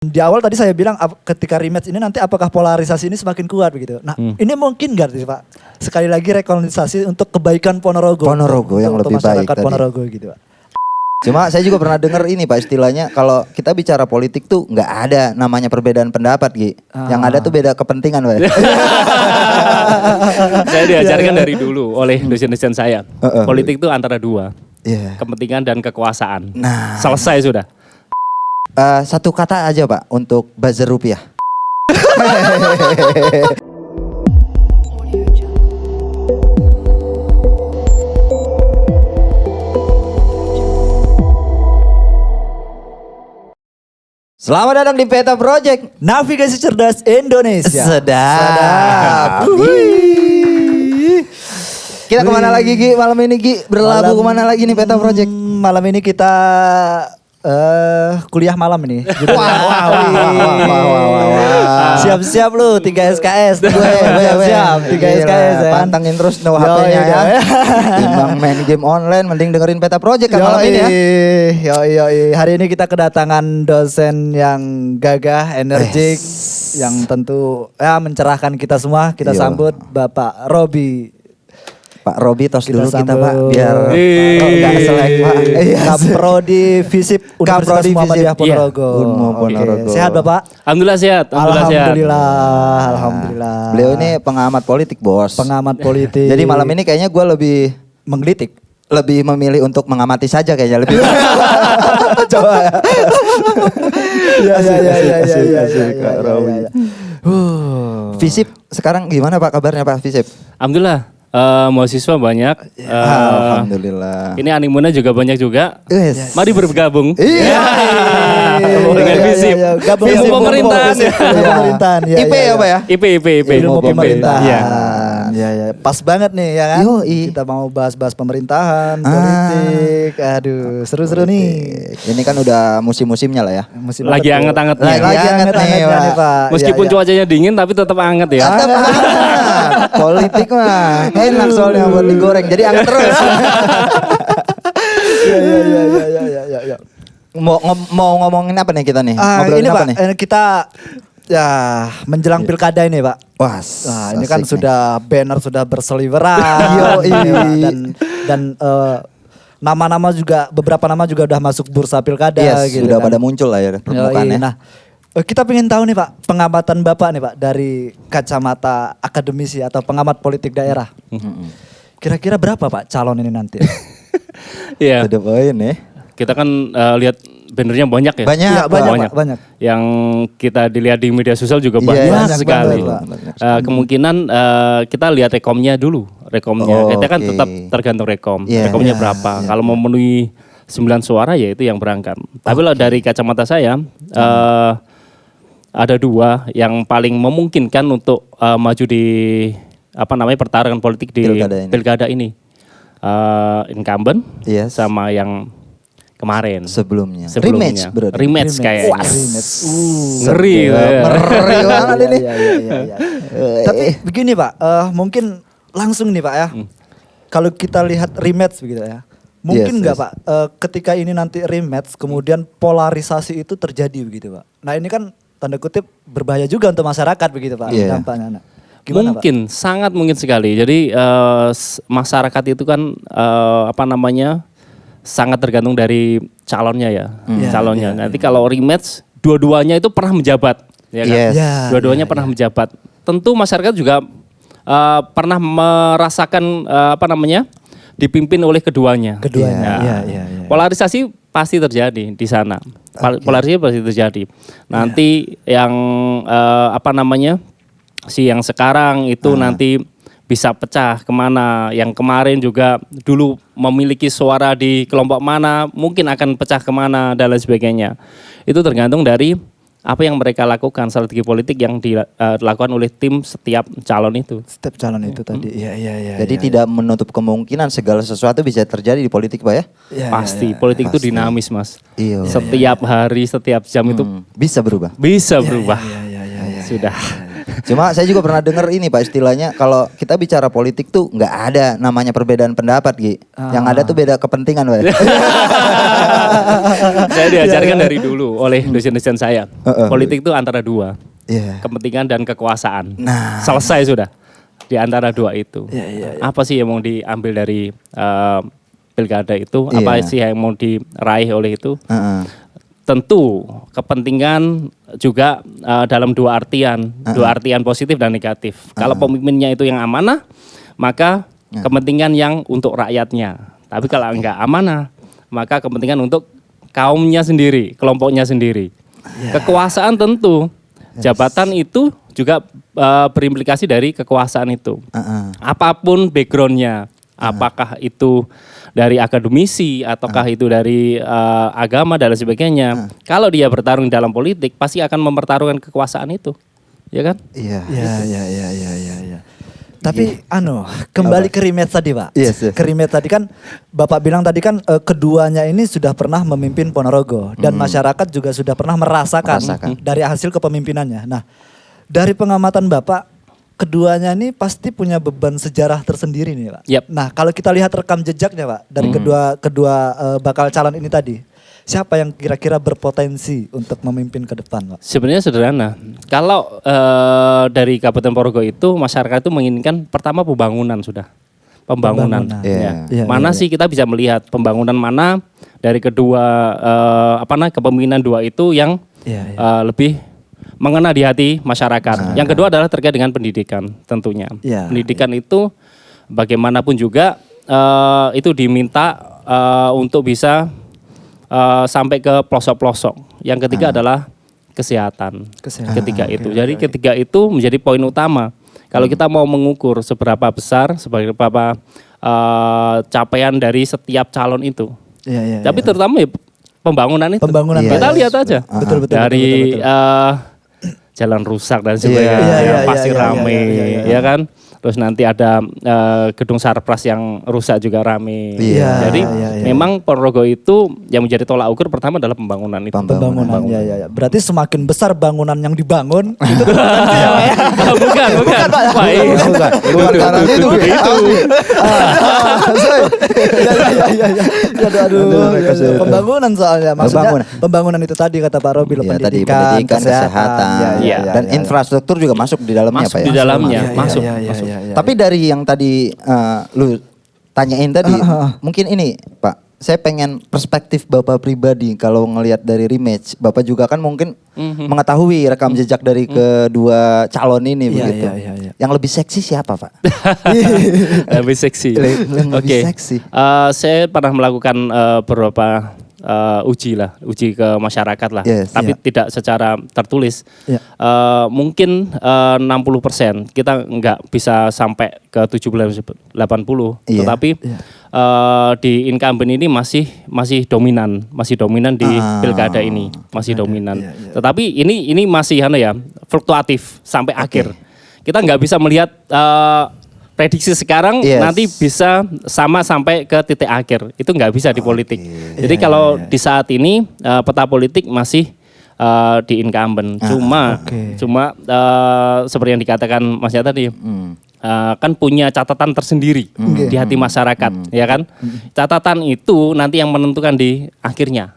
Di awal tadi saya bilang ketika rematch ini nanti apakah polarisasi ini semakin kuat begitu. Nah ini mungkin gak sih Pak? Sekali lagi rekonsiliasi untuk kebaikan Ponorogo. Ponorogo yang lebih baik masyarakat tadi. Ponorogo gitu Pak. Cuma saya juga pernah dengar ini Pak, istilahnya kalau kita bicara politik tuh nggak ada namanya perbedaan pendapat Gi. Yang ada tuh beda kepentingan Pak. Saya diajarkan dari dulu oleh dosen-dosen saya. Politik itu antara dua. Kepentingan dan kekuasaan. Nah. Selesai sudah. Satu kata aja Pak untuk buzzer rupiah. Selamat datang di Peta Project. Navigasi cerdas Indonesia. Sedap. Wih. Kita kemana lagi Gi malam ini Gi? Berlabuh kemana lagi nih Peta Project? Malam ini kita kuliah malam ini. Wah. Siap-siap lu 3 SKS. Siap 3 SKS ya. Pantengin terus no HP-nya ya. Timbang main game online mending dengerin Peta Project kan malam ini ya. Yoi. Hari ini kita kedatangan dosen yang gagah, energik, yang tentu ya mencerahkan kita semua. Kita sambut Bapak Robi. Pak Robi tos Kita dulu kita Pak sambut. biar enggak selek Pak. Kaprodi Visip Universitas Kaprodi Muhammadiyah Visip, Ponorogo. Unmu Oke. Ponorogo. Sehat Bapak? Alhamdulillah sehat. Alhamdulillah. Beliau ini pengamat politik bos. Pengamat politik. Jadi malam ini kayaknya gue lebih menggelitik. lebih memilih untuk mengamati saja kayaknya lebih. Coba ya. Ya. Kak Robi. Visip sekarang gimana Pak kabarnya Pak Visip? Alhamdulillah. Mahasiswa banyak. Alhamdulillah. Ini animenya juga banyak juga. Yes. Mari bergabung. Iya. Dengan Visip. Gabung Ilmu Visip, pemerintahan. Ilmu pemerintahan. IP ya Pak ya? IP. Ilmu pemerintahan. Iya. Ya. Pas banget nih ya kan. Yoi. Kita mau bahas-bahas pemerintahan, politik. Aduh, seru-seru nih. Ini kan udah musim-musimnya lah ya. Musim Lagi apa tuh? anget-angetnya. Lagi Anget-angetnya Pak. nih Pak. Meskipun Ya. cuacanya dingin tapi tetap anget ya. Tetap hangat. Politik mah enak soalnya buat digoreng. Jadi anget terus. Ya. Mau ngomongin apa nih kita nih? Ngobrolin Ini apa Pak, nih? kita ya menjelang pilkada ini Pak. Wah, Ini kan asik nih. sudah banner sudah berseliweran. Yoi. dan nama-nama juga beberapa nama juga udah masuk bursa pilkada Yes, gitu sudah kan. pada muncul lah ya permukaannya. Nah, kita pengen tahu nih Pak, pengamatan Bapak nih Pak dari kacamata akademisi atau pengamat politik daerah. Kira-kira berapa Pak calon ini nanti? Iya. Sudah poin ya. Kita kan lihat bannernya banyak ya. Banyak, Iya, banyak, Pak, banyak. Yang kita dilihat di media sosial juga Iya, banyak banyak sekali. banget, Pak. Kemungkinan kita lihat rekomnya dulu. Rekomnya Oh, kita kan oke. tetap tergantung rekom. Iya, Rekomnya iya, berapa? iya. Kalau memenuhi 9 suara ya itu yang berangkat. Tapi kalau dari kacamata saya ada dua yang paling memungkinkan untuk maju di pertarungan politik di pilkada ini. Incumbent Yes. sama yang kemarin. Sebelumnya. Sebelumnya. Rematch berarti. Rematch kayaknya. Rematch. Ngeri. Ngeri banget ini. Iya. Tapi begini Pak, mungkin langsung nih Pak ya. Kalau kita lihat rematch begitu ya. Mungkin Yes, nggak yes. Pak, ketika ini nanti rematch kemudian polarisasi itu terjadi begitu Pak. Nah ini kan tanda kutip berbahaya juga untuk masyarakat begitu Pak. Iya. Dampaknya. Nah, gimana, Pak? Mungkin, sangat mungkin sekali. Jadi masyarakat itu kan sangat tergantung dari calonnya ya. Calonnya. Nanti kalau rematch, dua-duanya itu pernah menjabat. Ya kan? Yes. Ya, Dua-duanya pernah menjabat. Tentu masyarakat juga pernah merasakan dipimpin oleh keduanya. Keduanya. Iya. Polarisasi pasti terjadi di sana. Polarisasi pasti terjadi. Nanti yang si yang sekarang itu nanti bisa pecah kemana. Yang kemarin juga dulu memiliki suara di kelompok mana, mungkin akan pecah kemana dan lain sebagainya. Itu tergantung dari apa yang mereka lakukan, strategi politik yang dilakukan oleh tim setiap calon itu. Setiap calon itu tadi. Iya. Jadi tidak menutup kemungkinan segala sesuatu bisa terjadi di politik Pak ya? Iya, Pasti, politik itu dinamis Mas. Iya. Setiap hari, setiap jam itu Bisa berubah. bisa berubah. Iya. Sudah. Cuma saya juga pernah dengar ini Pak, istilahnya kalau kita bicara politik tuh nggak ada namanya perbedaan pendapat Gi. Yang ada tuh beda kepentingan Pak. Saya diajarkan dari dulu oleh dosen-dosen saya. Politik itu antara dua. Iya. Kepentingan dan kekuasaan. Nah. Selesai sudah. Di antara dua itu. Iya. Apa sih yang mau diambil dari pilkada itu? Iya. Apa sih yang mau diraih oleh itu? Heeh. Tentu kepentingan juga dalam dua artian positif dan negatif. Kalau pemimpinnya itu yang amanah, maka kepentingan yang untuk rakyatnya. Tapi kalau enggak amanah, maka kepentingan untuk kaumnya sendiri, kelompoknya sendiri. Kekuasaan tentu, jabatan itu juga berimplikasi dari kekuasaan itu. Apapun backgroundnya, apakah itu dari akademisi ataukah itu dari agama dan lain sebagainya. Kalau dia bertarung dalam politik pasti akan mempertaruhkan kekuasaan itu, ya kan? Iya. Iya. Tapi kembali ke rematch tadi Pak. Yes. Ke rematch tadi kan Bapak bilang tadi kan keduanya ini sudah pernah memimpin Ponorogo dan masyarakat juga sudah pernah merasakan dari hasil kepemimpinannya. Nah, dari pengamatan Bapak, keduanya ini pasti punya beban sejarah tersendiri nih Pak. Yep. Nah, kalau kita lihat rekam jejaknya Pak dari kedua bakal calon ini tadi, siapa yang kira-kira berpotensi untuk memimpin ke depan Pak? Sebenarnya sederhana. Kalau dari Kabupaten Ponorogo itu masyarakat itu menginginkan pertama pembangunan sudah. Pembangunan. Iya. Mana sih kita bisa melihat pembangunan mana dari kedua kepemimpinan dua itu yang lebih mengena di hati masyarakat. Yang kedua adalah terkait dengan pendidikan tentunya. Pendidikan itu bagaimanapun juga itu diminta untuk bisa sampai ke pelosok-pelosok. Yang ketiga adalah kesehatan. Ketiga itu. Jadi ketiga itu menjadi poin utama. Kalau kita mau mengukur seberapa besar, seberapa capaian dari setiap calon itu. Tapi terutama pembangunan itu. Kita lihat aja. Betul. Dari jalan rusak dan sebagainya, pasti rame, ya kan? Terus nanti ada gedung Sarpras yang rusak juga rame. Jadi memang Ponorogo itu yang menjadi tolak ukur pertama adalah pembangunan itu. Pembangunan. Ya. Berarti semakin besar bangunan yang dibangun itu Bukan. Bukan karena itu. Pembangunan soalnya maksudnya pembangunan itu tadi kata Pak Robi, pendidikan, kesehatan, dan infrastruktur juga masuk di dalamnya Pak ya. Di dalamnya masuk. Tapi dari yang tadi lu tanyain tadi, mungkin ini Pak, saya pengen perspektif Bapak pribadi kalau ngelihat dari rematch. Bapak juga kan mungkin mengetahui rekam jejak dari kedua calon ini begitu. Yang lebih seksi siapa Pak? Lebih seksi. Lebih seksi. Saya pernah melakukan beberapa uji ke masyarakat lah, tapi tidak secara tertulis. Mungkin 60% kita nggak bisa sampai ke 70-80, tetapi di incumbent ini masih dominan di pilkada ini, masih dominan. Tetapi ini masih fluktuatif sampai akhir. Kita nggak bisa melihat prediksi sekarang nanti bisa sama sampai ke titik akhir. Itu nggak bisa di politik. Jadi kalau di saat ini peta politik masih di incumbent. Cuma seperti yang dikatakan Mas Yata tadi, kan punya catatan tersendiri di hati masyarakat, ya kan? Catatan itu nanti yang menentukan di akhirnya.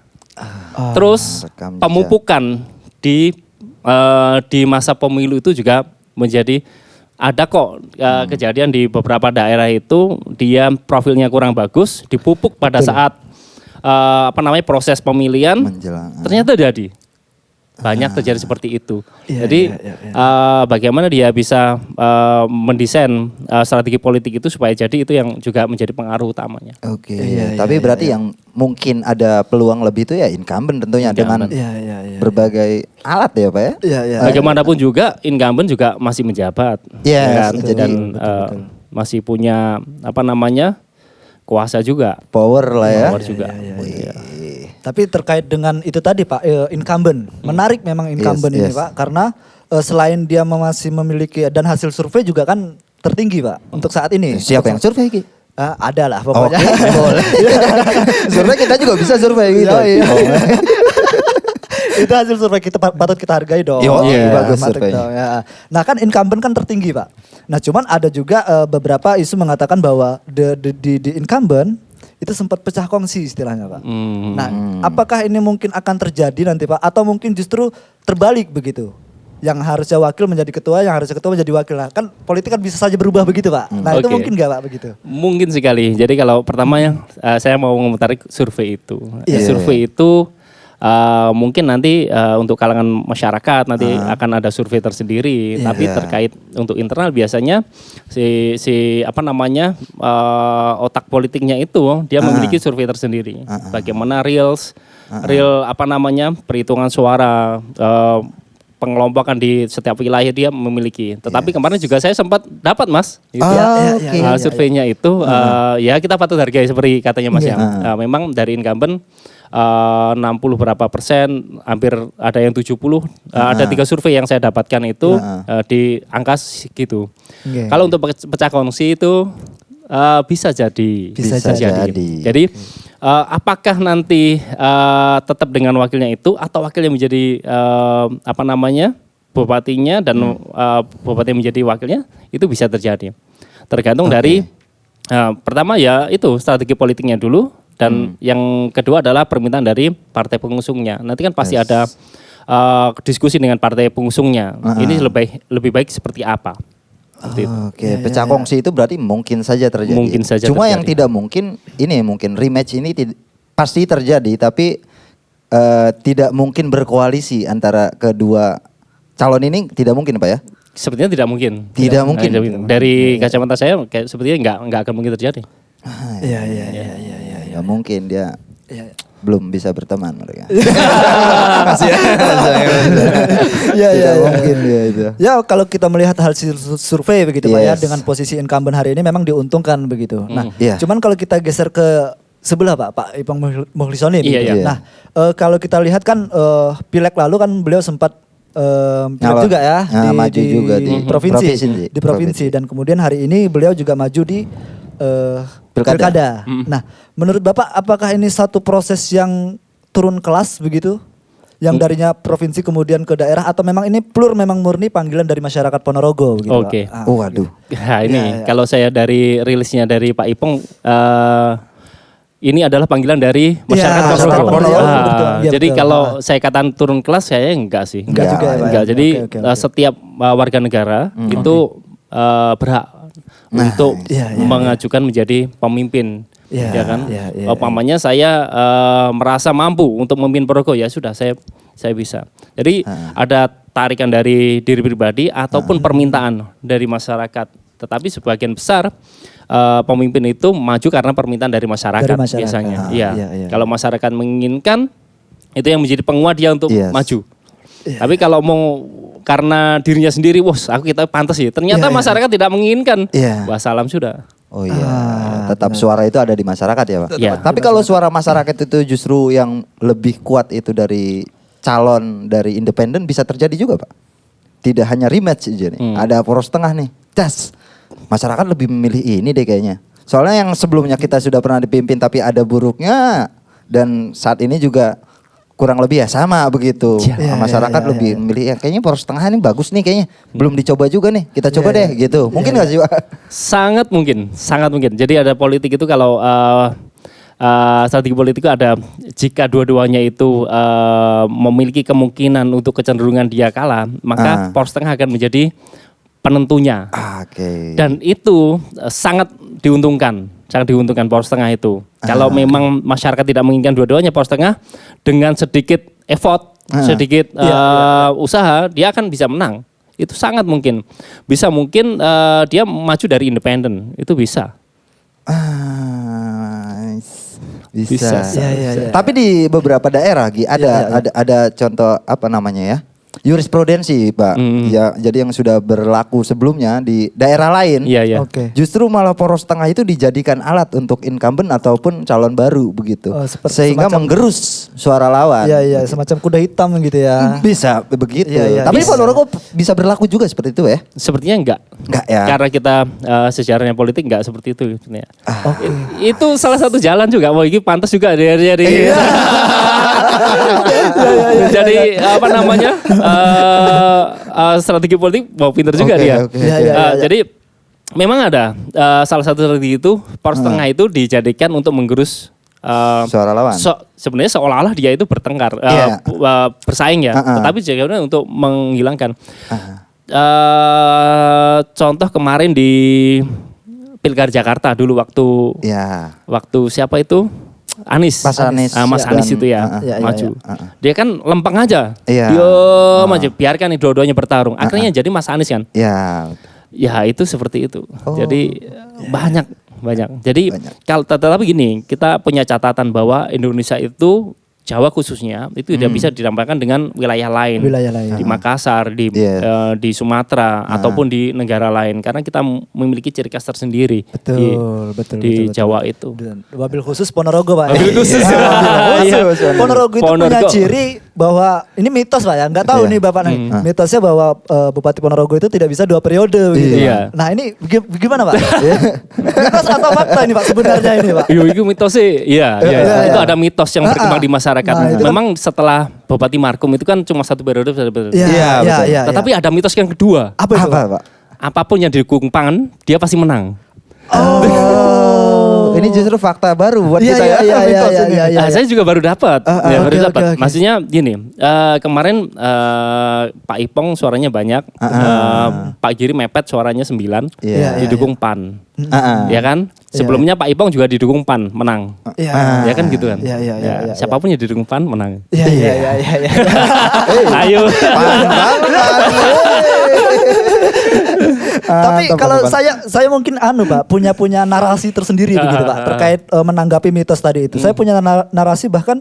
Terus pemupukan di masa pemilu itu juga menjadi ada kok kejadian di beberapa daerah itu dia profilnya kurang bagus, dipupuk pada saat proses pemilihan, ternyata jadi banyak terjadi seperti itu. Jadi bagaimana dia bisa mendesain strategi politik itu supaya jadi itu yang juga menjadi pengaruh utamanya. Tapi berarti yang mungkin ada peluang lebih itu ya incumbent tentunya dengan berbagai alat ya Pak ya. Bagaimanapun juga incumbent juga masih menjabat, dan masih punya kuasa juga, power lah ya. Power juga. Tapi terkait dengan itu tadi Pak, incumbent. Menarik memang incumbent ini Pak, karena selain dia masih memiliki dan hasil survei juga kan tertinggi Pak untuk saat ini. Siapa yang survei Ki? Ada lah pokoknya. Boleh. Survei kita juga bisa survei gitu. Itu hasil survei kita patut kita hargai dong. Bagus Patut surveinya. dong, ya. Nah kan incumbent kan tertinggi Pak. Nah cuman ada juga beberapa isu mengatakan bahwa di incumbent itu sempat pecah kongsi istilahnya Pak. Nah apakah ini mungkin akan terjadi nanti Pak? Atau mungkin justru terbalik begitu? Yang harusnya wakil menjadi ketua, yang harusnya ketua menjadi wakil. Nah, kan politik kan bisa saja berubah begitu Pak. Nah itu Oke. mungkin nggak Pak begitu? Mungkin sekali. Jadi kalau pertamanya saya mau mengomentari survei itu. Iya. Survei itu mungkin nanti untuk kalangan masyarakat nanti akan ada survei tersendiri. Tapi terkait untuk internal biasanya si apa namanya otak politiknya itu dia memiliki survei tersendiri. Bagaimana real apa namanya perhitungan suara. Pengelompokan di setiap wilayah dia memiliki. Tetapi kemarin juga saya sempat dapat Mas. Gitu. Surveinya itu ya kita patut hargai seperti katanya Mas ya. Memang dari incumbent 60 berapa persen, hampir ada yang 70. Ada 3 survei yang saya dapatkan itu di angka segitu. Kalau untuk pecah kongsi itu bisa jadi. Bisa jadi. Jadi apakah nanti tetap dengan wakilnya itu atau wakilnya menjadi apa namanya bupatinya dan bupati menjadi wakilnya itu bisa terjadi. Tergantung dari pertama ya itu strategi politiknya dulu dan yang kedua adalah permintaan dari partai pengusungnya. Nanti kan pasti ada diskusi dengan partai pengusungnya. Ini lebih baik seperti apa? Oke, pecah kongsi itu berarti mungkin saja terjadi. Mungkin saja Cuma terjadi. yang tidak mungkin ini mungkin rematch ini pasti terjadi tapi tidak mungkin berkoalisi antara kedua calon ini tidak mungkin Pak ya? Sepertinya tidak mungkin. Tidak mungkin. Dari kacamata saya kayak sepertinya nggak akan mungkin terjadi. Iya. Ya mungkin dia belum bisa berteman mereka. Iya. Mungkin dia itu. Ya kalau kita melihat hasil survei begitu Pak ya Yes. dengan posisi incumbent hari ini memang diuntungkan begitu. Nah, Iya. cuman kalau kita geser ke sebelah Pak Ipang Mukhlisoni. Iya, begitu. iya. Nah, kalau kita lihat kan pileg lalu kan beliau sempat pileg juga ya maju juga di provinsi, provinsi. di provinsi dan kemudian hari ini beliau juga maju di pilkada. Nah, menurut Bapak apakah ini satu proses yang turun kelas begitu? Yang darinya provinsi kemudian ke daerah atau memang ini memang murni panggilan dari masyarakat Ponorogo begitu Pak? Oke. Waduh. Nah ini Ya. kalau saya dari rilisnya dari Pak Ipong ini adalah panggilan dari masyarakat masyarakat Ponorogo. Ponorogo, betul. Iya, Jadi betul. kalau saya katakan turun kelas saya enggak sih. Enggak juga ya, Pak, ya? Enggak. Jadi Oke. setiap warga negara itu berhak untuk mengajukan menjadi pemimpin. Iya, Ya kan? iya, Umpamanya saya merasa mampu untuk memimpin Ponorogo ya sudah saya bisa. Jadi ada tarikan dari diri pribadi ataupun permintaan dari masyarakat. Tetapi sebagian besar pemimpin itu maju karena permintaan dari masyarakat, Dari masyarakat. biasanya. Iya. Kalau masyarakat menginginkan itu yang menjadi penguat dia untuk Yes. maju. Tapi kalau mau karena dirinya sendiri, wah aku kita pantas ya. Ternyata masyarakat tidak menginginkan. Iya. Wah salam sudah. Oh iya, tetap suara itu ada di masyarakat ya Pak. Iya. Tapi kalau suara masyarakat itu justru yang lebih kuat itu dari calon dari independen bisa terjadi juga Pak. Tidak hanya rematch aja nih, ada poros tengah nih. Das, masyarakat lebih memilih ini deh kayaknya. Soalnya yang sebelumnya kita sudah pernah dipimpin tapi ada buruknya dan saat ini juga kurang lebih ya sama begitu. Masyarakat lebih memilih ya kayaknya poros tengah ini bagus nih kayaknya. Belum dicoba juga nih. Kita coba deh gitu. Mungkin nggak sih Pak? Sangat mungkin. Jadi ada politik itu kalau strategi politik itu ada jika dua-duanya itu memiliki kemungkinan untuk kecenderungan dia kalah, maka poros tengah akan menjadi penentunya. Oke. Dan itu sangat diuntungkan poros tengah itu. Kalau memang masyarakat tidak menginginkan dua-duanya, poros tengah dengan sedikit effort, sedikit usaha, dia akan bisa menang. Itu sangat mungkin. Bisa mungkin dia maju dari independen, itu bisa. Bisa. Iya. Tapi di beberapa daerah Gi, ada contoh apa namanya ya? Jurisprudensi Pak. Ya, jadi yang sudah berlaku sebelumnya di daerah lain. Iya. Oke. Justru malah poros tengah itu dijadikan alat untuk incumbent ataupun calon baru begitu. Sehingga menggerus suara lawan. Iya, semacam kuda hitam gitu ya. Bisa begitu. Iya, Tapi bisa. Ponorogo bisa berlaku juga seperti itu ya? Sepertinya enggak. Enggak ya? Karena kita sejarahnya politik enggak seperti itu sebenarnya. Itu salah satu jalan juga. Wah, ini pantas juga dari Jadi apa namanya strategi politik mau pinter juga Oke, dia. oke, Iya, iya, iya. Jadi memang ada salah satu strategi itu poros tengah itu dijadikan untuk menggerus Suara lawan. sebenarnya seolah-olah dia itu bertengkar, Iya. bersaing ya, Uh-uh. tetapi jadinya untuk menghilangkan. Ah, Contoh kemarin di Pilkada Jakarta dulu ya. waktu siapa itu? Anies. Mas Anies. Mas Dan- Anies itu ya, Iya, iya, maju. iya. Dia kan lempeng aja. Iya. Diam aja, biarkan nih dua-duanya bertarung. Akhirnya jadi Mas Anies kan. Ya. Ya itu seperti itu. Oh. Jadi banyak. Jadi Banyak. kalau tetapi gini, kita punya catatan bahwa Indonesia itu Jawa khususnya itu tidak bisa didamparkan dengan wilayah lain. Wilayah lain. Di Makassar, Iya. di Sumatera ataupun di negara lain karena kita memiliki ciri khas tersendiri Betul, di, betul, di betul, betul. Jawa itu. Dan wabil khusus Ponorogo Pak. Wabil khusus. Iya, wabil Iya. khusus. Ponorogo itu punya Ponorogo. ciri bahwa ini mitos Pak ya, nggak tahu Iya. nih Bapak nih. Mitosnya bahwa Bupati Ponorogo itu tidak bisa 2 periode gitu. Iya. Pak. Nah ini gimana Pak? Mitos atau fakta ini Pak sebenarnya ini Pak? Yo, itu mitos sih, iya, Iya, itu iya. ada mitos yang berkembang di masyarakat. Nah, itu kan- Memang setelah Bupati Markum itu kan cuma 1 periode, Iya, Iya, betul. Tetapi ada mitos yang kedua. apa itu? Apa, Pak? Pak? Apapun yang didukung PAN, dia pasti menang. Oh, ini justru fakta baru buat Iya, kita iya, ya. iya, mitos iya, ini. iya, iya. Ah, saya juga baru dapat. Ya, oke, baru oke, dapat. oke. Maksudnya gini, kemarin Pak Ipong suaranya banyak, Pak Giri mepet suaranya 9, Iya, didukung PAN. Ah, Ya kan? Sebelumnya Pak Ipong juga didukung PAN, menang. Iya. Ya kan gitu kan? Iya, iya, iya, iya. Siapapun yang didukung PAN menang. Iya, iya, iya, iya, iya. Ayo. Tapi Mantap, kalau mantap. saya mungkin Pak punya narasi tersendiri begitu Pak terkait menanggapi mitos tadi itu. Saya punya narasi bahkan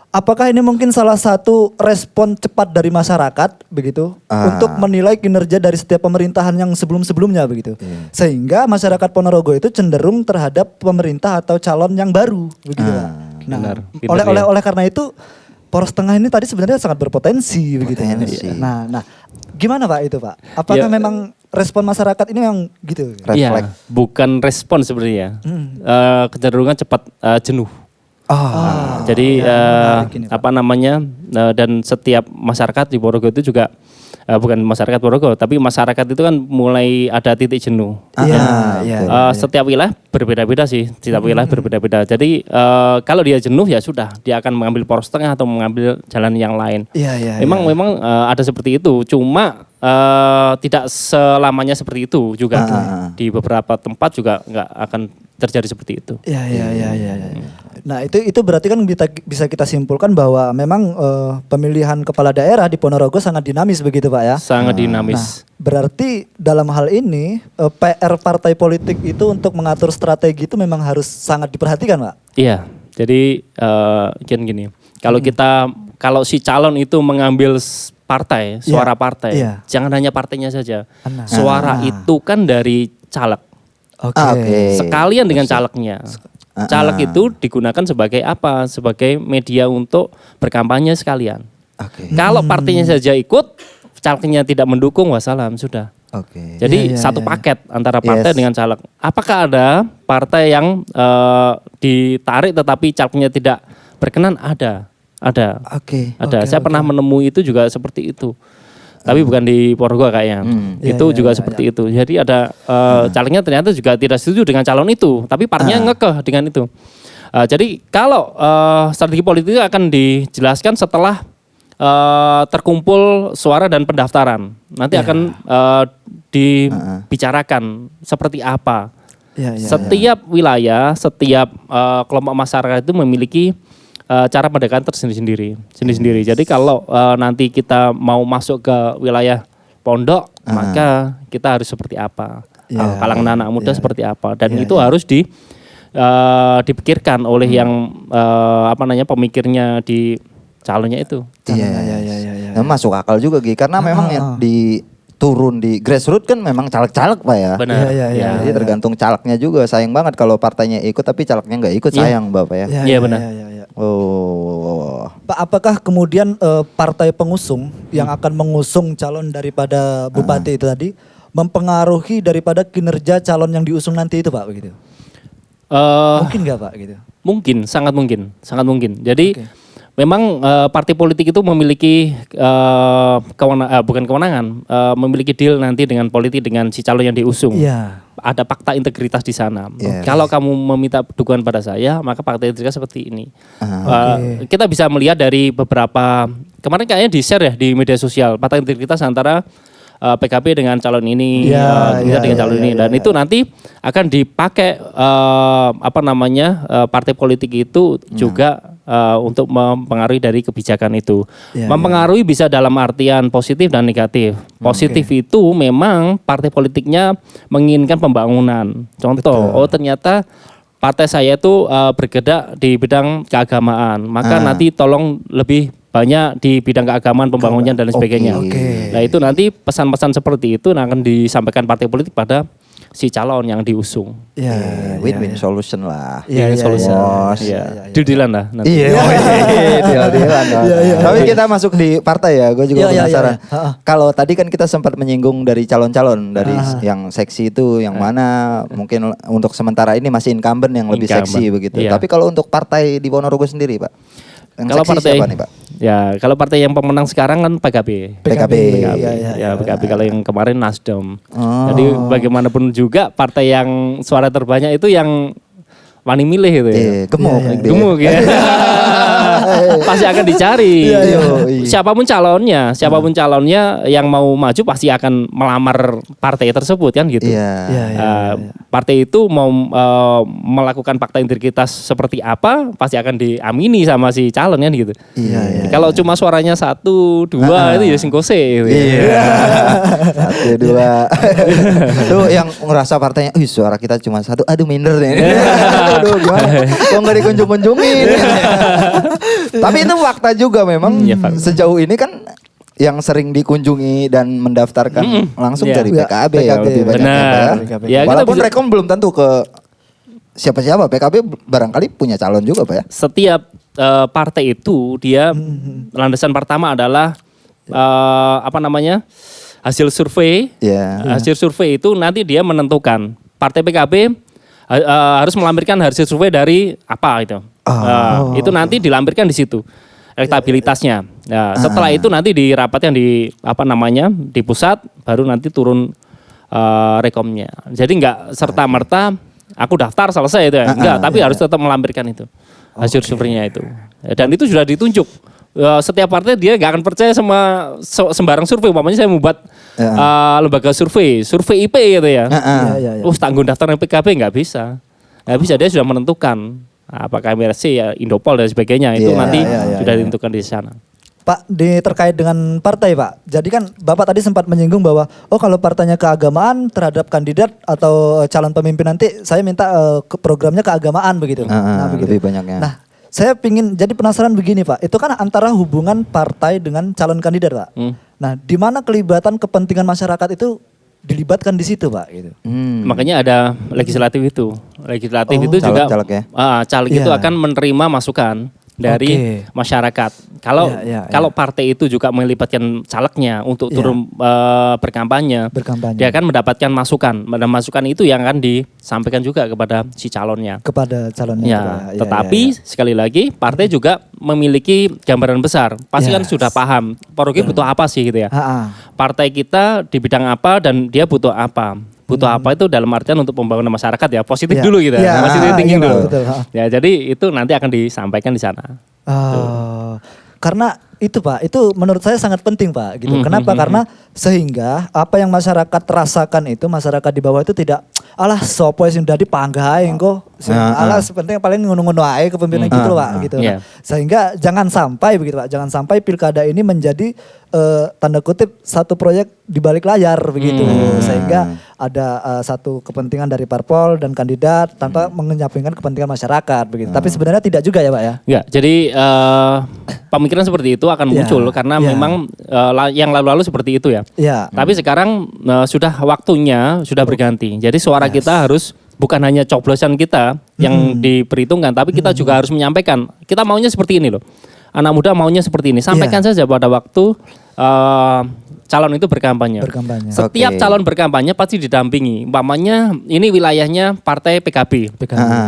apakah ini mungkin salah satu respon cepat dari masyarakat begitu untuk menilai kinerja dari setiap pemerintahan yang sebelum-sebelumnya begitu. Sehingga masyarakat Ponorogo itu cenderung terhadap pemerintah atau calon yang baru begitu Pak. Nah, Benar. Pinter oleh karena itu poros tengah ini tadi sebenarnya sangat berpotensi begitu. Potensi. Nah, gimana Pak itu Pak? Apakah Ya. memang respon masyarakat ini yang gitu? Iya, Refleks. bukan respon sebenarnya. Kecenderungan cepat jenuh. Jadi menarik ini, Pak. apa namanya dan setiap masyarakat di Ponorogo itu juga bukan masyarakat Ponorogo tapi masyarakat itu kan mulai ada titik jenuh. Iya. Setiap wilayah berbeda-beda sih, setiap wilayah berbeda-beda. Jadi kalau dia jenuh ya sudah dia akan mengambil poros tengah atau mengambil jalan yang lain. Iya. Memang ada seperti itu, cuma tidak selamanya seperti itu juga. Di beberapa tempat juga nggak akan terjadi seperti itu. Iya. Nah itu berarti kan bisa kita simpulkan bahwa memang pemilihan kepala daerah di Ponorogo sangat dinamis begitu Pak ya. Sangat Nah, dinamis. berarti dalam hal ini PR partai politik itu untuk mengatur strategi itu memang harus sangat diperhatikan Pak. Iya, jadi gini, kalau si calon itu mengambil partai, suara partai, iya. jangan hanya partainya saja. Benar. Suara itu kan dari caleg. Oke. Sekalian dengan calegnya. Caleg itu digunakan sebagai apa? Sebagai media untuk berkampanye sekalian. Oke. Kalau partainya saja ikut, calegnya tidak mendukung, wassalam sudah. Oke. Jadi Iya, satu iya. paket antara partai Yes. dengan caleg. Apakah ada partai yang ditarik tetapi calegnya tidak berkenan? Ada. Oke. Ada. Oke, Saya pernah menemui itu juga seperti itu. Tapi bukan di Ponorogo kayaknya. Itu Iya, juga iya, seperti itu. Jadi ada calegnya ternyata juga tidak setuju dengan calon itu, tapi partainya ngekeh dengan itu. Jadi kalau strategi politik itu akan dijelaskan setelah terkumpul suara dan pendaftaran. Nanti akan dibicarakan seperti apa. Iya. Setiap wilayah, setiap kelompok masyarakat itu memiliki cara pendekatan tersendiri-sendiri. Jadi kalau nanti kita mau masuk ke wilayah pondok, maka kita harus seperti apa? Iya. Kalangan anak muda seperti apa? Dan itu harus dipikirkan oleh yang pemikirnya di calonnya itu. Iya. Nah, masuk akal juga Gi, karena memang yang turun di grassroots kan memang caleg-caleg Pak ya. Benar. Iya. Jadi tergantung calegnya juga. Sayang banget kalau partainya ikut tapi calegnya nggak ikut, Iya. sayang Bapak ya. Iya, benar. Iya. Oh. Pak, apakah kemudian partai pengusung yang akan mengusung calon daripada bupati itu tadi mempengaruhi daripada kinerja calon yang diusung nanti itu Pak begitu? Mungkin nggak Pak gitu? Mungkin, sangat mungkin. Jadi memang partai politik itu memiliki bukan kewenangan, memiliki deal nanti dengan politik dengan si calon yang diusung. Iya. Ada fakta integritas di sana. Yes. Kalau kamu meminta dukungan pada saya, maka fakta integritas seperti ini. Oke. Kita bisa melihat dari beberapa kemarin kayaknya di-share ya di media sosial fakta integritas antara PKB dengan calon ini, Ya, kita ya, dengan ya, calon ya, ini, ya, dan ya. itu nanti akan dipakai partai politik itu juga untuk mempengaruhi dari kebijakan itu. Ya, Mempengaruhi bisa dalam artian positif dan negatif. Positif itu memang partai politiknya menginginkan pembangunan. Contoh, oh ternyata partai saya itu bergerak di bidang keagamaan, maka nanti tolong lebih banyak di bidang keagamaan, pembangunan dan lain sebagainya. Oke. Nah itu nanti pesan-pesan seperti itu akan disampaikan partai politik pada si calon yang diusung. Iya. Win-win solution lah. Iya, Ini iya, solusi. Bos. Iya. Deal-dealan lah nanti. Iya, deal-dealan dong. Tapi kita masuk di partai ya, gue juga Iya, iya, penasaran. iya, iya. Kalau tadi kan kita sempat menyinggung dari calon-calon, dari yang seksi itu yang mana mungkin untuk sementara ini masih incumbent yang lebih Incumbent, seksi begitu. iya. Tapi kalau untuk partai di Ponorogo sendiri Pak, yang Kalau seksi partai siapa nih Pak? ya kalau partai yang pemenang sekarang kan PKB. PKB. Iya, iya, Ya PKB kalau yang kemarin Nasdem. Oh. Jadi bagaimanapun juga partai yang suara terbanyak itu yang wani milih itu ya. Gemuk. Iya, iya. Dek. Gemuk ya. Pasti akan dicari. Iya, iya. Siapapun calonnya yang mau maju pasti akan melamar partai tersebut kan gitu. Iya. Iya, iya. Partai itu mau melakukan fakta integritas seperti apa pasti akan diamini sama si calon kan gitu. Iya, iya. Kalau cuma suaranya 1, 2 itu ya singkose gitu. Iya. 1, 2. Tuh yang ngerasa partainya, suara kita cuma 1, aduh minder nih. Aduh gimana? Kok nggak dikunjung-kunjungin? Tapi itu fakta juga memang Iya, fakta. sejauh ini kan yang sering dikunjungi dan mendaftarkan langsung Iya. dari PKB ya PKB, lebih banyak benar. ya. PKB. Ya, kita Walaupun bisa- Rekom belum tentu ke siapa-siapa, PKB barangkali punya calon juga Pak ya. Setiap partai itu dia landasan pertama adalah hasil survei. Iya. Hasil survei itu nanti dia menentukan partai PKB harus melampirkan hasil survei dari apa itu. Itu nanti dilampirkan di situ elektabilitasnya. Nah, setelah itu nanti di rapat yang di di pusat baru nanti turun rekomnya. Jadi nggak serta merta aku daftar selesai itu ya. Enggak, tapi harus tetap melampirkan itu hasil surveinya itu. Dan itu sudah ditunjuk. Setiap partai dia nggak akan percaya sama sembarang survei. Umpamanya saya membuat lembaga survei IP gitu ya. Iya, iya. Tanggung daftar PKB nggak bisa. Nggak bisa, dia sudah menentukan apakah MRC ya Indopol dan sebagainya itu Iya, nanti iya, iya, sudah iya. ditentukan di sana. Pak, terkait dengan partai Pak. Jadi kan Bapak tadi sempat menyinggung bahwa kalau partainya keagamaan terhadap kandidat atau calon pemimpin nanti saya minta ke programnya keagamaan begitu. Begitu. Lebih banyaknya. Nah, saya jadi penasaran begini Pak. Itu kan antara hubungan partai dengan calon kandidat Pak. Nah, di mana kelibatan kepentingan masyarakat itu dilibatkan di situ Pak gitu. Makanya ada legislatif itu. Legislatif itu juga Caleg-caleg ya? caleg itu Iya. akan menerima masukan dari Oke. masyarakat. Kalau Iya, iya, kalau partai itu juga melibatkan calegnya untuk Iya. turun berkampanye, Berkampanye. dia akan mendapatkan masukan. Dan masukan itu yang akan disampaikan juga kepada si calonnya. Kepada calonnya Ya, itu, Pak. Iya, tetapi iya, iya. sekali lagi partai juga memiliki gambaran besar. Pasti kan Yes. sudah paham Ponorogo butuh apa sih gitu ya. Partai kita di bidang apa dan dia butuh apa. Butuh apa itu dalam artian untuk pembangunan masyarakat ya. Positif Iya. dulu gitu Iya, ya. Positif thinking iya, dulu. betul. Ya, jadi itu nanti akan disampaikan di sana. Karena itu Pak, itu menurut saya sangat penting Pak gitu. Kenapa? Karena sehingga apa yang masyarakat rasakan itu, masyarakat di bawah itu tidak alah sopo sing dadi panggah engko. Alah sepenting paling ngono-ngono ae kepemimpinan gitu loh Pak gitu. Iya. Nah, sehingga jangan sampai begitu Pak, jangan sampai pilkada ini menjadi tanda kutip satu proyek di balik layar begitu. Sehingga ada satu kepentingan dari parpol dan kandidat tanpa menyampingkan kepentingan masyarakat begitu. Tapi sebenarnya tidak juga ya Pak ya. Enggak, jadi pemikiran seperti itu akan Iya, muncul karena iya. memang yang lalu-lalu seperti itu ya. Iya. Tapi sekarang sudah waktunya sudah berganti. Jadi suara kita harus bukan hanya coblosan kita yang diperhitungkan, tapi kita juga harus menyampaikan kita maunya seperti ini loh. Anak muda maunya seperti ini. Sampaikan saja pada waktu calon itu berkampanye. Berkampanye. Setiap Oke. calon berkampanye pasti didampingi. Umpamanya ini wilayahnya partai PKB.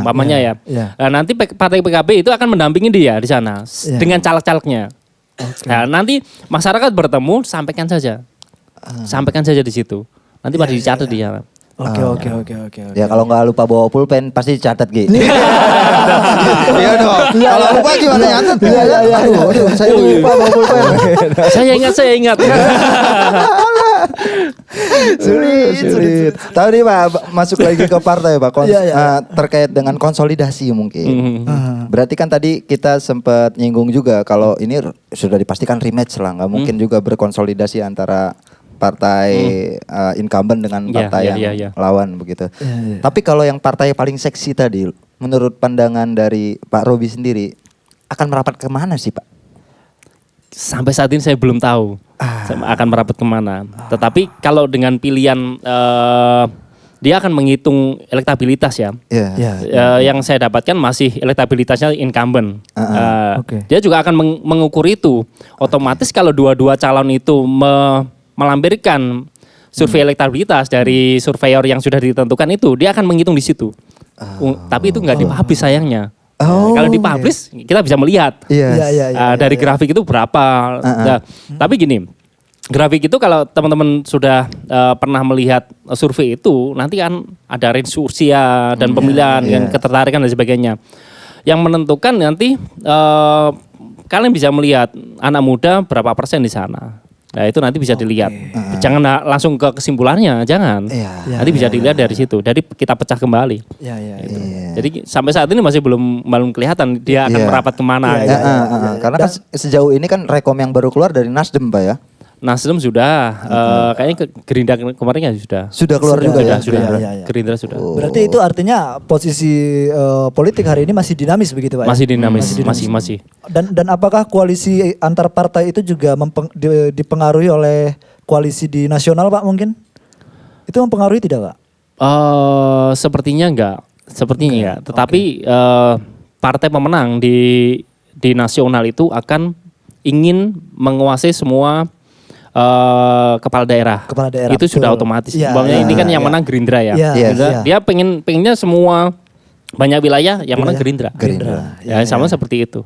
Umpamanya ya. Iya. Nah, nanti partai PKB itu akan mendampingi dia di sana Iya. dengan caleg-calegnya. Nah, nanti masyarakat bertemu, sampaikan saja. Sampaikan saja di situ. Nanti pada dicatat di sana. Oke. Ya kalau nggak lupa bawa pulpen pasti catat Gi. Iya dong. Kalau lupa gimana nyatet? Iya. Aduh, saya lupa bawa pulpen. Saya ingat. Sulit. Tadi Pak masuk lagi ke partai Pak. Iya. Terkait dengan konsolidasi mungkin. Mhm. Berarti kan tadi kita sempat nyinggung juga kalau ini sudah dipastikan rematch lah, nggak mungkin juga berkonsolidasi antara partai incumbent dengan Iya, partai iya, yang iya. lawan begitu. Iya. Tapi kalau yang partai paling seksi tadi, menurut pandangan dari Pak Robi sendiri, akan merapat kemana sih Pak? Sampai saat ini saya belum tahu akan merapat kemana. Tetapi kalau dengan pilihan dia akan menghitung elektabilitas ya. Iya. Yang saya dapatkan masih elektabilitasnya incumbent. Oke. Dia juga akan mengukur itu. Otomatis kalau dua-dua calon itu melampirkan survei elektabilitas dari surveyor yang sudah ditentukan itu, dia akan menghitung di situ. Tapi itu nggak dipublish sayangnya. Kalau dipublish kita bisa melihat Iya. dari grafik itu berapa. Nah, tapi gini, grafik itu kalau teman-teman sudah pernah melihat survei itu, nanti kan ada range usia dan pemilihan dan ketertarikan dan sebagainya. Yang menentukan nanti kalian bisa melihat anak muda berapa persen di sana. Nah itu nanti bisa dilihat. Jangan langsung ke kesimpulannya, jangan. Iya. Nanti bisa dilihat dari situ. Jadi kita pecah kembali. Iya. Jadi sampai saat ini masih belum kelihatan dia akan merapat kemana. Iya, gitu. Karena kan sejauh ini kan rekom yang baru keluar dari Nasdem Pak ya. Nasdem sudah, kayaknya Gerindra kemarin ya sudah. Sudah keluar juga ya. Sudah. Iya. Gerindra sudah. Berarti itu artinya posisi politik hari ini masih dinamis begitu Pak? Masih ya? dinamis, masih. Dan apakah koalisi antar partai itu juga dipengaruhi oleh koalisi di nasional Pak mungkin? Itu mempengaruhi tidak Pak? Sepertinya enggak. Tetapi partai pemenang di nasional itu akan ingin menguasai semua kepala daerah. Itu sudah betul. otomatis. Iya, Umpamanya ini kan yang iya. menang Gerindra ya. Iya, Gerindra, iya. Dia pengennya semua banyak wilayah yang menang Gerindra. Gerindra. Ya, sama seperti itu.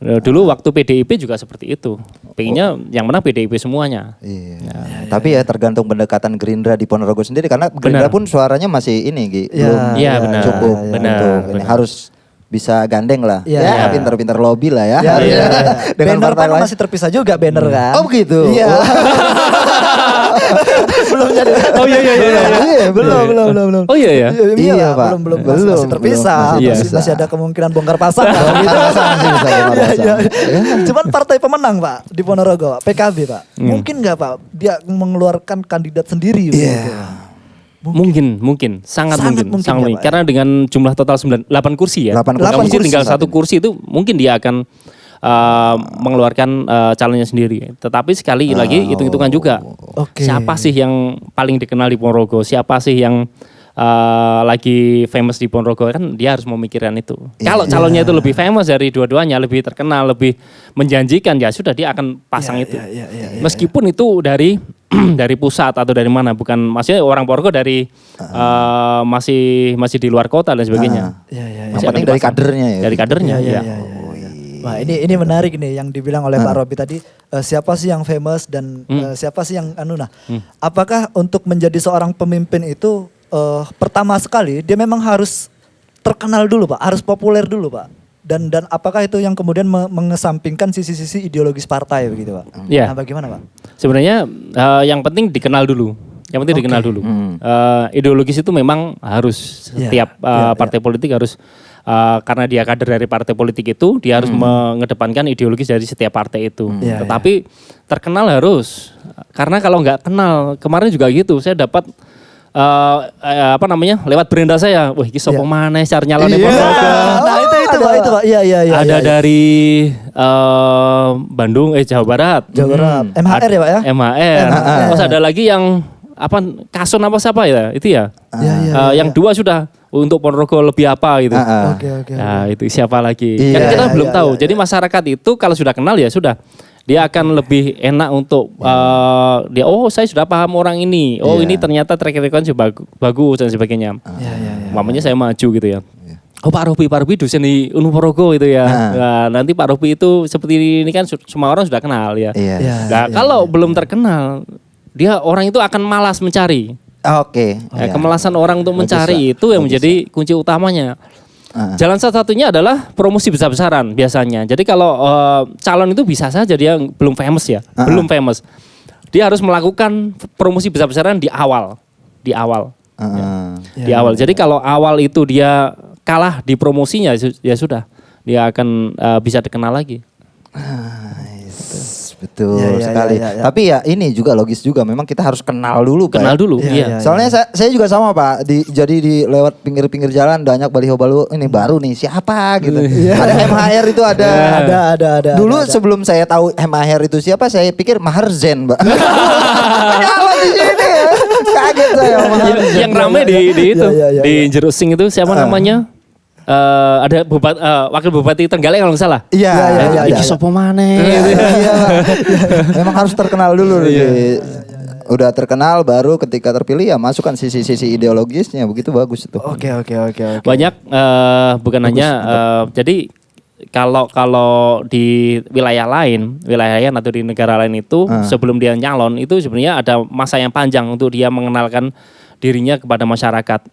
Dulu waktu PDIP juga seperti itu. Pengennya yang menang PDIP semuanya. Iya. Tapi ya tergantung pendekatan Gerindra di Ponorogo sendiri karena Gerindra pun suaranya masih ini Gi, belum Iya, benar. cukup Benar, untuk ini benar. harus bisa gandeng lah. Iya, Ya, iya. pinter-pinter lobby lah ya. Iya. Dengan Banner partai kan lain. masih terpisah juga banner kan? Oh begitu. Iya. Belum jadi. Oh iya. Belum. Oh iya ya. Iya, Pak. Belum. Belum, Masih terpisah. belum. Masih Masih ada kemungkinan bongkar pasang. Pak, gitu. Masih bisa bongkar pasang. Cuman partai pemenang Pak di Ponorogo, PKB Pak. Mungkin nggak Pak dia mengeluarkan kandidat sendiri? Gitu? Mungkin, sangat mungkin. ya, Pak, ya? Karena dengan jumlah total 8 kursi ya. 8 Nggak mungkin kursi tinggal saat satu ini. kursi itu mungkin dia akan mengeluarkan calonnya sendiri. Tetapi sekali lagi hitung-hitungan juga. Oke. Siapa sih yang paling dikenal di Ponorogo? Siapa sih yang lagi famous di Ponorogo? Kan dia harus memikirkan itu. Kalau calonnya itu lebih famous dari dua-duanya, lebih terkenal, lebih menjanjikan, ya sudah dia akan pasang itu. Iya. Meskipun itu dari dari pusat atau dari mana, bukan maksudnya orang Ponorogo dari masih di luar kota dan sebagainya. Iya. Yang penting dari kadernya ya. Dari kadernya Iya. ya. Wah ini menarik nih yang dibilang oleh Pak Robi tadi, siapa sih yang famous dan siapa sih yang apakah untuk menjadi seorang pemimpin itu pertama sekali dia memang harus terkenal dulu Pak, harus populer dulu Pak. Dan apakah itu yang kemudian mengesampingkan sisi-sisi ideologis partai begitu Pak? Iya. Nah bagaimana Pak? Sebenarnya yang penting dikenal dulu. Yang penting dikenal dulu. Ideologis itu memang harus setiap partai politik harus karena dia kader dari partai politik itu, dia harus mengedepankan ideologis dari setiap partai itu. Tetapi terkenal harus, karena kalau nggak kenal, kemarin juga gitu, saya dapat lewat beranda saya, wah ini sopo maneh cari nyalonnya Ponorogo. Nah itu Pak, iya. Ada dari Bandung, Jawa Barat. Jawa Barat, MHR ya Pak ya? MHR. Terus ada lagi yang Kason apa siapa ya? Itu ya. Yang dua sudah untuk Ponorogo lebih apa gitu. Oke. Nah, itu siapa lagi? Iya, Kan kita belum iya, tahu. iya, Jadi masyarakat itu kalau sudah kenal ya sudah. Dia akan lebih enak untuk dia saya sudah paham orang ini. Ini ternyata track record bagus dan sebagainya. Mamanya saya maju gitu ya. Pak Robi dosen di Unporogo itu ya. Nah, nanti Pak Robi itu seperti ini kan semua orang sudah kenal ya. Nah, kalau belum terkenal, dia orang itu akan malas mencari. Oke. Kemalasan orang untuk mencari itu yang menjadi kunci utamanya. Jalan satu-satunya adalah promosi besar-besaran biasanya. Jadi kalau calon itu bisa saja dia belum famous ya, belum famous. Dia harus melakukan promosi besar-besaran di awal. Di awal. Jadi kalau awal itu dia kalah di promosinya ya sudah, dia akan bisa dikenal lagi. Betul sekali. Tapi ya ini juga logis juga, memang kita harus kenal dulu Pak. Kenal dulu, iya. Soalnya saya juga sama Pak, jadi di lewat pinggir-pinggir jalan banyak baliho-baliho ini baru nih siapa gitu. Ada MHR itu ada. Ada. Dulu sebelum saya tahu MHR itu siapa, saya pikir Maher Zain, Mbak. Kalau di sini ya, kaget saya. Yang ramai di itu, di Jerusing itu siapa namanya? Ada wakil bupati Trenggalek kalau nggak salah. Iya. Iki sopo maneh. Iya. Memang harus terkenal dulu. Udah terkenal baru ketika terpilih ya masukkan sisi-sisi ideologisnya, begitu bagus itu. Oke. Banyak bukan hanya jadi kalau di wilayah lain atau di negara lain itu sebelum dia nyalon itu sebenarnya ada masa yang panjang untuk dia mengenalkan dirinya kepada masyarakat.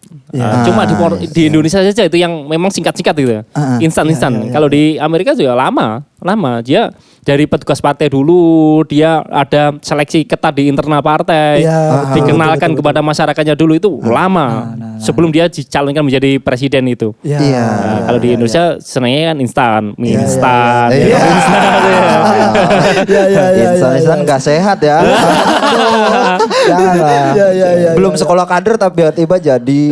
Cuma di Indonesia saja itu yang memang singkat-singkat gitu. Instan-instan. Kalau di Amerika juga lama. Dia dari petugas partai dulu, dia ada seleksi ketat di internal partai. Dikenalkan kepada masyarakatnya dulu itu lama. Sebelum dia dicalonkan menjadi presiden itu. Kalau di Indonesia senangnya kan instan. Instan nggak sehat ya. Janganlah. Belum sekolah kader tapi tiba-tiba jadi.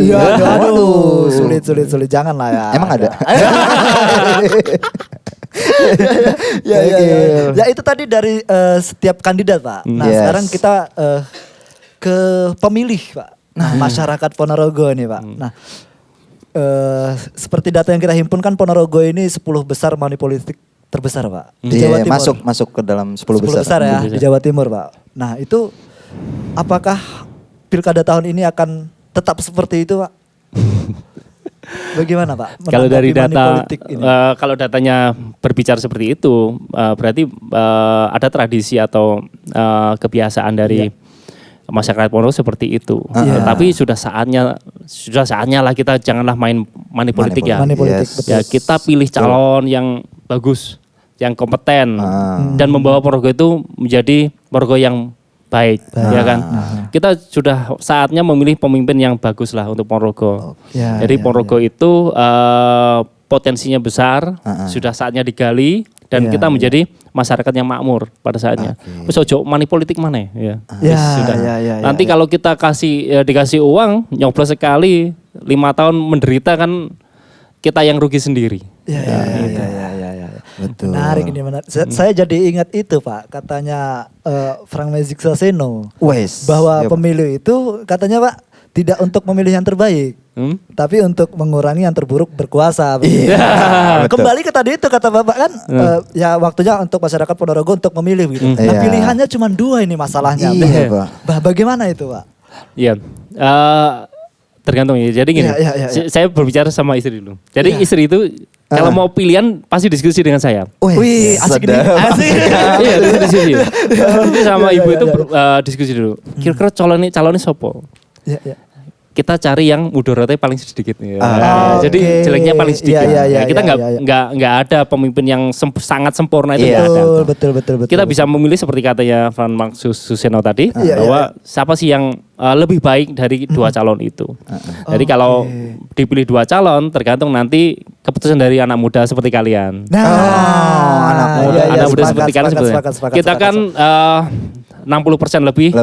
Aduh, sulit. Janganlah ya. Emang ada? Ya itu tadi dari setiap kandidat Pak. Nah sekarang kita ke pemilih Pak. Nah masyarakat Ponorogo nih Pak. Nah seperti data yang kita himpun kan Ponorogo ini 10 besar money politik terbesar Pak. Di Jawa Timur. Masuk ke dalam 10 besar ya di Jawa Timur Pak. Nah itu apakah pilkada tahun ini akan tetap seperti itu Pak? Bagaimana Pak? Kalau dari kalau datanya berbicara seperti itu, berarti ada tradisi atau kebiasaan dari masyarakat Ponorogo seperti itu. Tapi sudah saatnya lah kita janganlah main money politik ya. Ya kita pilih calon yang bagus, yang kompeten dan membawa Ponorogo itu menjadi Ponorogo yang baik, ya kan? Kita sudah saatnya memilih pemimpin yang bagus lah untuk Ponorogo. Jadi Ponorogo itu potensinya besar, sudah saatnya digali dan kita menjadi masyarakat yang makmur pada saatnya. Terus ojo money politik mana ya? Nanti kalau kita dikasih uang nyoblos sekali 5 tahun menderita kan kita yang rugi sendiri. Betul. Menarik ini menarik. Saya jadi ingat itu Pak, katanya Frank Magic Soseno bahwa pemilu itu katanya Pak tidak untuk memilih yang terbaik, tapi untuk mengurangi yang terburuk berkuasa. Kembali ke tadi itu kata Bapak kan, ya waktunya untuk masyarakat Ponorogo untuk memilih gitu. Nah pilihannya cuma 2 ini masalahnya. Bagaimana itu Pak? Iya. Tergantung ya. Jadi gini, saya berbicara sama istri dulu. Jadi istri itu kalau mau pilihan pasti diskusi dengan saya. Wih, asik nih. Asik. Iya, diskusi. Jadi sama ibu itu diskusi dulu. Kira-kira calonnya sopo? Iya. Kita cari yang mudorotnya paling sedikit. Jadi jeleknya paling sedikit. Kita nggak ada pemimpin yang sangat sempurna itu nggak ada. Betul. Kita bisa memilih seperti katanya Frank Magic Soseno tadi bahwa siapa sih yang lebih baik dari 2 calon itu. Jadi kalau dipilih 2 calon tergantung nanti keputusan dari anak muda seperti kalian. Anak muda seperti kalian sebetulnya. Kita kan 60% lebih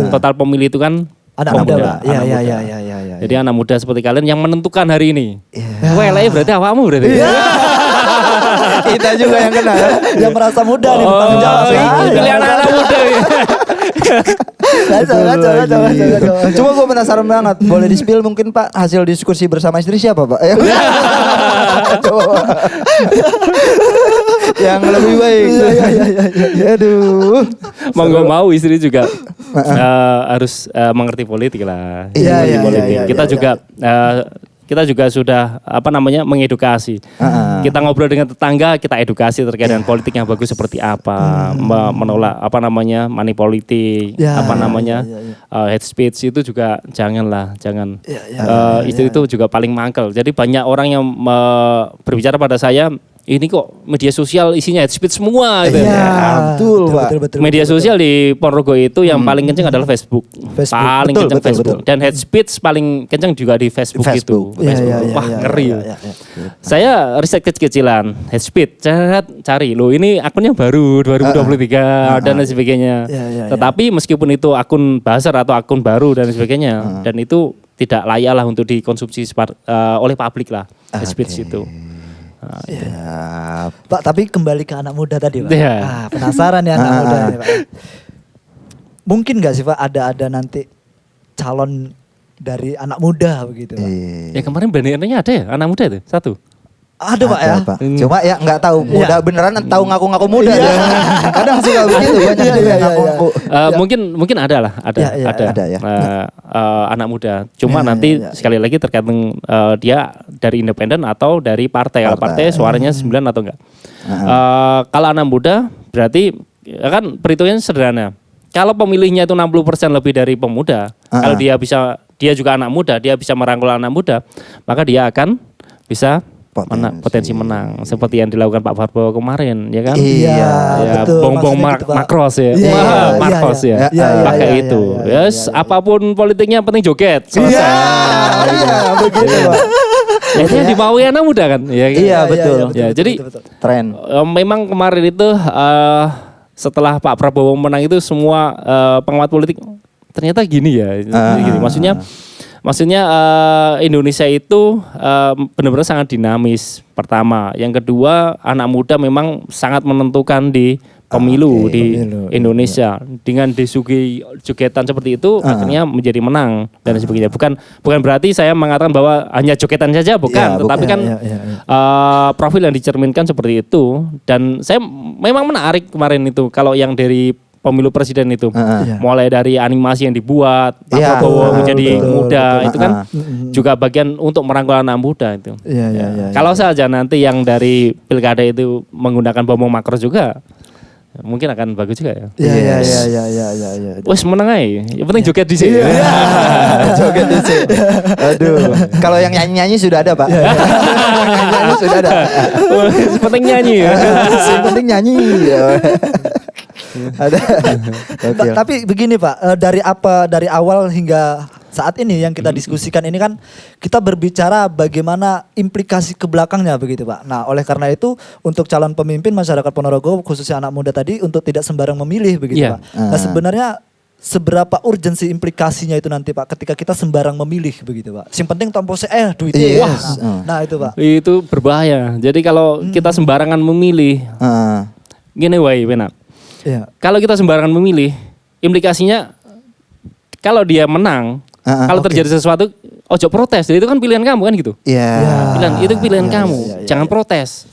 total pemilih itu kan anak muda. Iya. Jadi anak muda seperti kalian yang menentukan hari ini. Welai berarti awakmu berarti. Kita juga yang kena. Yang merasa muda nih bertanggung jawab. Pilih anak-anak muda. Cuma gue penasaran banget. Boleh di-spill mungkin Pak hasil diskusi bersama istri siapa Pak? yang lebih baik. Aduh. Mau nggak mau istri juga harus mengerti politik lah. Iya, Mengerti iya, politik. iya, Kita juga sudah mengedukasi. Kita ngobrol dengan tetangga, kita edukasi terkait dengan politik yang bagus seperti apa, menolak money politik, hate speech itu juga jangan. Istri itu juga paling mangkel. Jadi banyak orang yang berbicara pada saya, ini kok media sosial isinya hate speech semua gitu. Betul, Pak. Media sosial di Ponorogo itu yang paling kenceng adalah Facebook. Paling kenceng Facebook. Dan hate speech paling kenceng juga di Facebook. Itu. Wah, ngeri. Saya riset kecil-kecilan hate speech, cari loh ini akunnya baru 2023 dan lain sebagainya. Tetapi meskipun itu akun buzzer atau akun baru dan sebagainya, dan itu tidak layak lah untuk dikonsumsi oleh publik lah hate speech itu. Pak, tapi kembali ke anak muda tadi, Pak. Penasaran ya anak muda ini, Pak. Mungkin nggak sih, Pak, ada nanti calon dari anak muda begitu, Pak? Ya kemarin bandingannya ada ya anak muda itu satu. Ada, Pak, ya. Pak. Cuma ya nggak tahu muda beneran tahu ngaku-ngaku muda. Kadang suka begitu banyak yang ngaku-ngaku. Mungkin ada lah, ada ya. Anak muda. Cuma nanti sekali lagi tergantung dia dari independen atau dari partai. Kalau partai suaranya 9 atau enggak. Kalau anak muda berarti kan perhitungannya sederhana. Kalau pemilihnya itu 60% lebih dari pemuda, kalau dia juga anak muda, dia bisa merangkul anak muda, maka dia akan bisa potensi menang seperti yang dilakukan Pak Prabowo kemarin, ya kan? Iya, betul. Bongbong Marcos ya. Marcos ya. Pakai itu. Yes, apapun politiknya penting joget. Selesai. Iya, begitu, Pak. Itu yang dimaui anak muda kan? Iya, betul. Ya, jadi tren. Memang kemarin itu setelah Pak Prabowo menang itu semua pengamat politik ternyata gini ya. Gini. Maksudnya Indonesia itu benar-benar sangat dinamis. Pertama, yang kedua anak muda memang sangat menentukan di pemilu Indonesia. Dengan disuguhi jogetan seperti itu akhirnya menjadi menang dan sebagainya. Bukan berarti saya mengatakan bahwa hanya jogetan saja, bukan. Tetapi kan profil yang dicerminkan seperti itu. Dan saya memang menarik kemarin itu kalau yang dari pemilu presiden itu, mulai dari animasi yang dibuat, Pak Prabowo menjadi muda, itu kan juga bagian untuk merangkul anak muda itu. Kalau saja nanti yang dari pilkada itu menggunakan bongbong Marcos juga, mungkin akan bagus juga ya. Iya. Wes menang aja, yang penting joget di sini. Joget di sini. Aduh, kalau yang nyanyi sudah ada, Pak. Nyanyi sudah ada. Penting nyanyi ya. Penting nyanyi. Ada. Tapi begini, Pak, dari awal hingga saat ini yang kita diskusikan ini kan kita berbicara bagaimana implikasi ke belakangnya begitu, Pak. Nah, oleh karena itu untuk calon pemimpin masyarakat Ponorogo khususnya anak muda tadi untuk tidak sembarang memilih begitu, Pak. Nah, sebenarnya seberapa urgensi implikasinya itu nanti, Pak, ketika kita sembarang memilih begitu, Pak. Yang penting tompo duitnya. Nah, itu, Pak. Itu berbahaya. Jadi kalau kita sembarangan memilih, gini wae benar. Kalau kita sembarangan memilih, implikasinya kalau dia menang, kalau terjadi sesuatu, ojo protes. Jadi itu kan pilihan kamu kan gitu. Itu pilihan kamu. Jangan protes.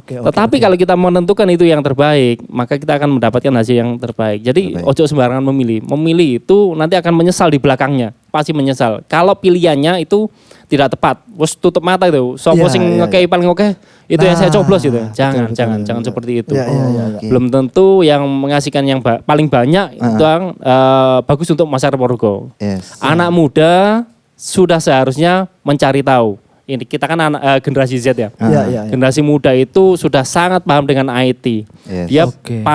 Tetapi kalau kita menentukan itu yang terbaik, maka kita akan mendapatkan hasil yang terbaik. Jadi ojo sembarangan memilih. Memilih itu nanti akan menyesal di belakangnya. Pasti menyesal. Kalau pilihannya itu tidak tepat, wes tutup mata itu. Sopo sing ngekei paling oke, itu yang saya coblos itu. Jangan seperti itu. Belum tentu yang mengasihkan yang paling banyak itu yang bagus untuk masyarakat Ponorogo. Anak muda sudah seharusnya mencari tahu. Ini kita kan generasi Z ya. Generasi muda itu sudah sangat paham dengan IT. Dia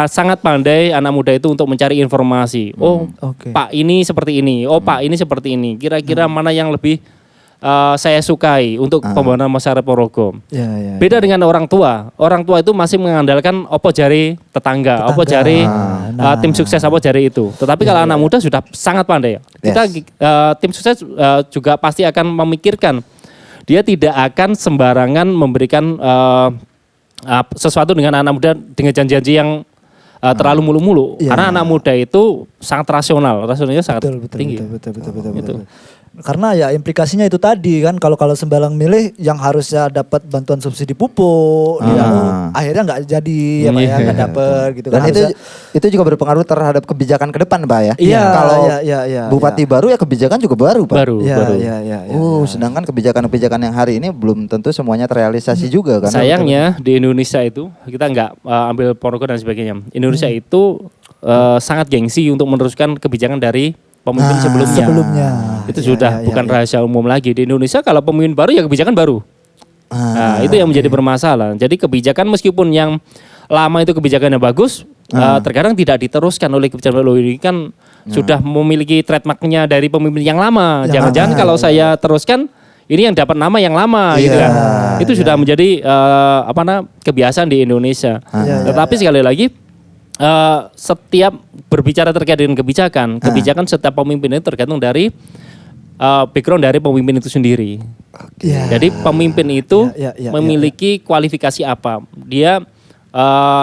sangat pandai anak muda itu untuk mencari informasi. Pak ini seperti ini. Pak ini seperti ini. Kira-kira mana yang lebih saya sukai untuk pembangunan masyarakat Ponorogo. Beda dengan orang tua. Orang tua itu masih mengandalkan opo jari tetangga, opo jari tim sukses, opo jari itu. Tetapi kalau anak muda sudah sangat pandai. Kita tim sukses juga pasti akan memikirkan. Dia tidak akan sembarangan memberikan sesuatu dengan anak muda dengan janji-janji yang terlalu mulu-mulu. Karena anak muda itu sangat rasional, rasionalnya sangat tinggi. Betul. Karena ya implikasinya itu tadi kan kalau sembalang milih yang harusnya dapat bantuan subsidi pupuk, ya, akhirnya nggak jadi ya Pak ya, nggak dapet gitu Dan kan. itu juga berpengaruh terhadap kebijakan ke depan Pak ya. Iya, Kalau iya, bupati baru ya kebijakan juga baru Pak. Baru. Sedangkan kebijakan-kebijakan yang hari ini belum tentu semuanya terrealisasi juga kan. Sayangnya di Indonesia itu kita nggak ambil Ponorogo dan sebagainya. Indonesia itu sangat gengsi untuk meneruskan kebijakan dari pemimpin sebelumnya. Itu sudah bukan rahasia umum lagi di Indonesia. Kalau pemimpin baru ya kebijakan baru. Nah, itu yang menjadi bermasalah. Jadi kebijakan meskipun yang lama itu kebijakannya bagus, terkadang tidak diteruskan oleh kebijakan baru. Ini kan sudah memiliki trademarknya dari pemimpin yang lama. Jangan-jangan kalau saya teruskan ini yang dapat nama yang lama gitu kan. Itu sudah menjadi kebiasaan di Indonesia. Tetapi sekali lagi setiap berbicara terkait dengan kebijakan setiap pemimpin itu tergantung dari background dari pemimpin itu sendiri. Jadi pemimpin itu memiliki kualifikasi apa, dia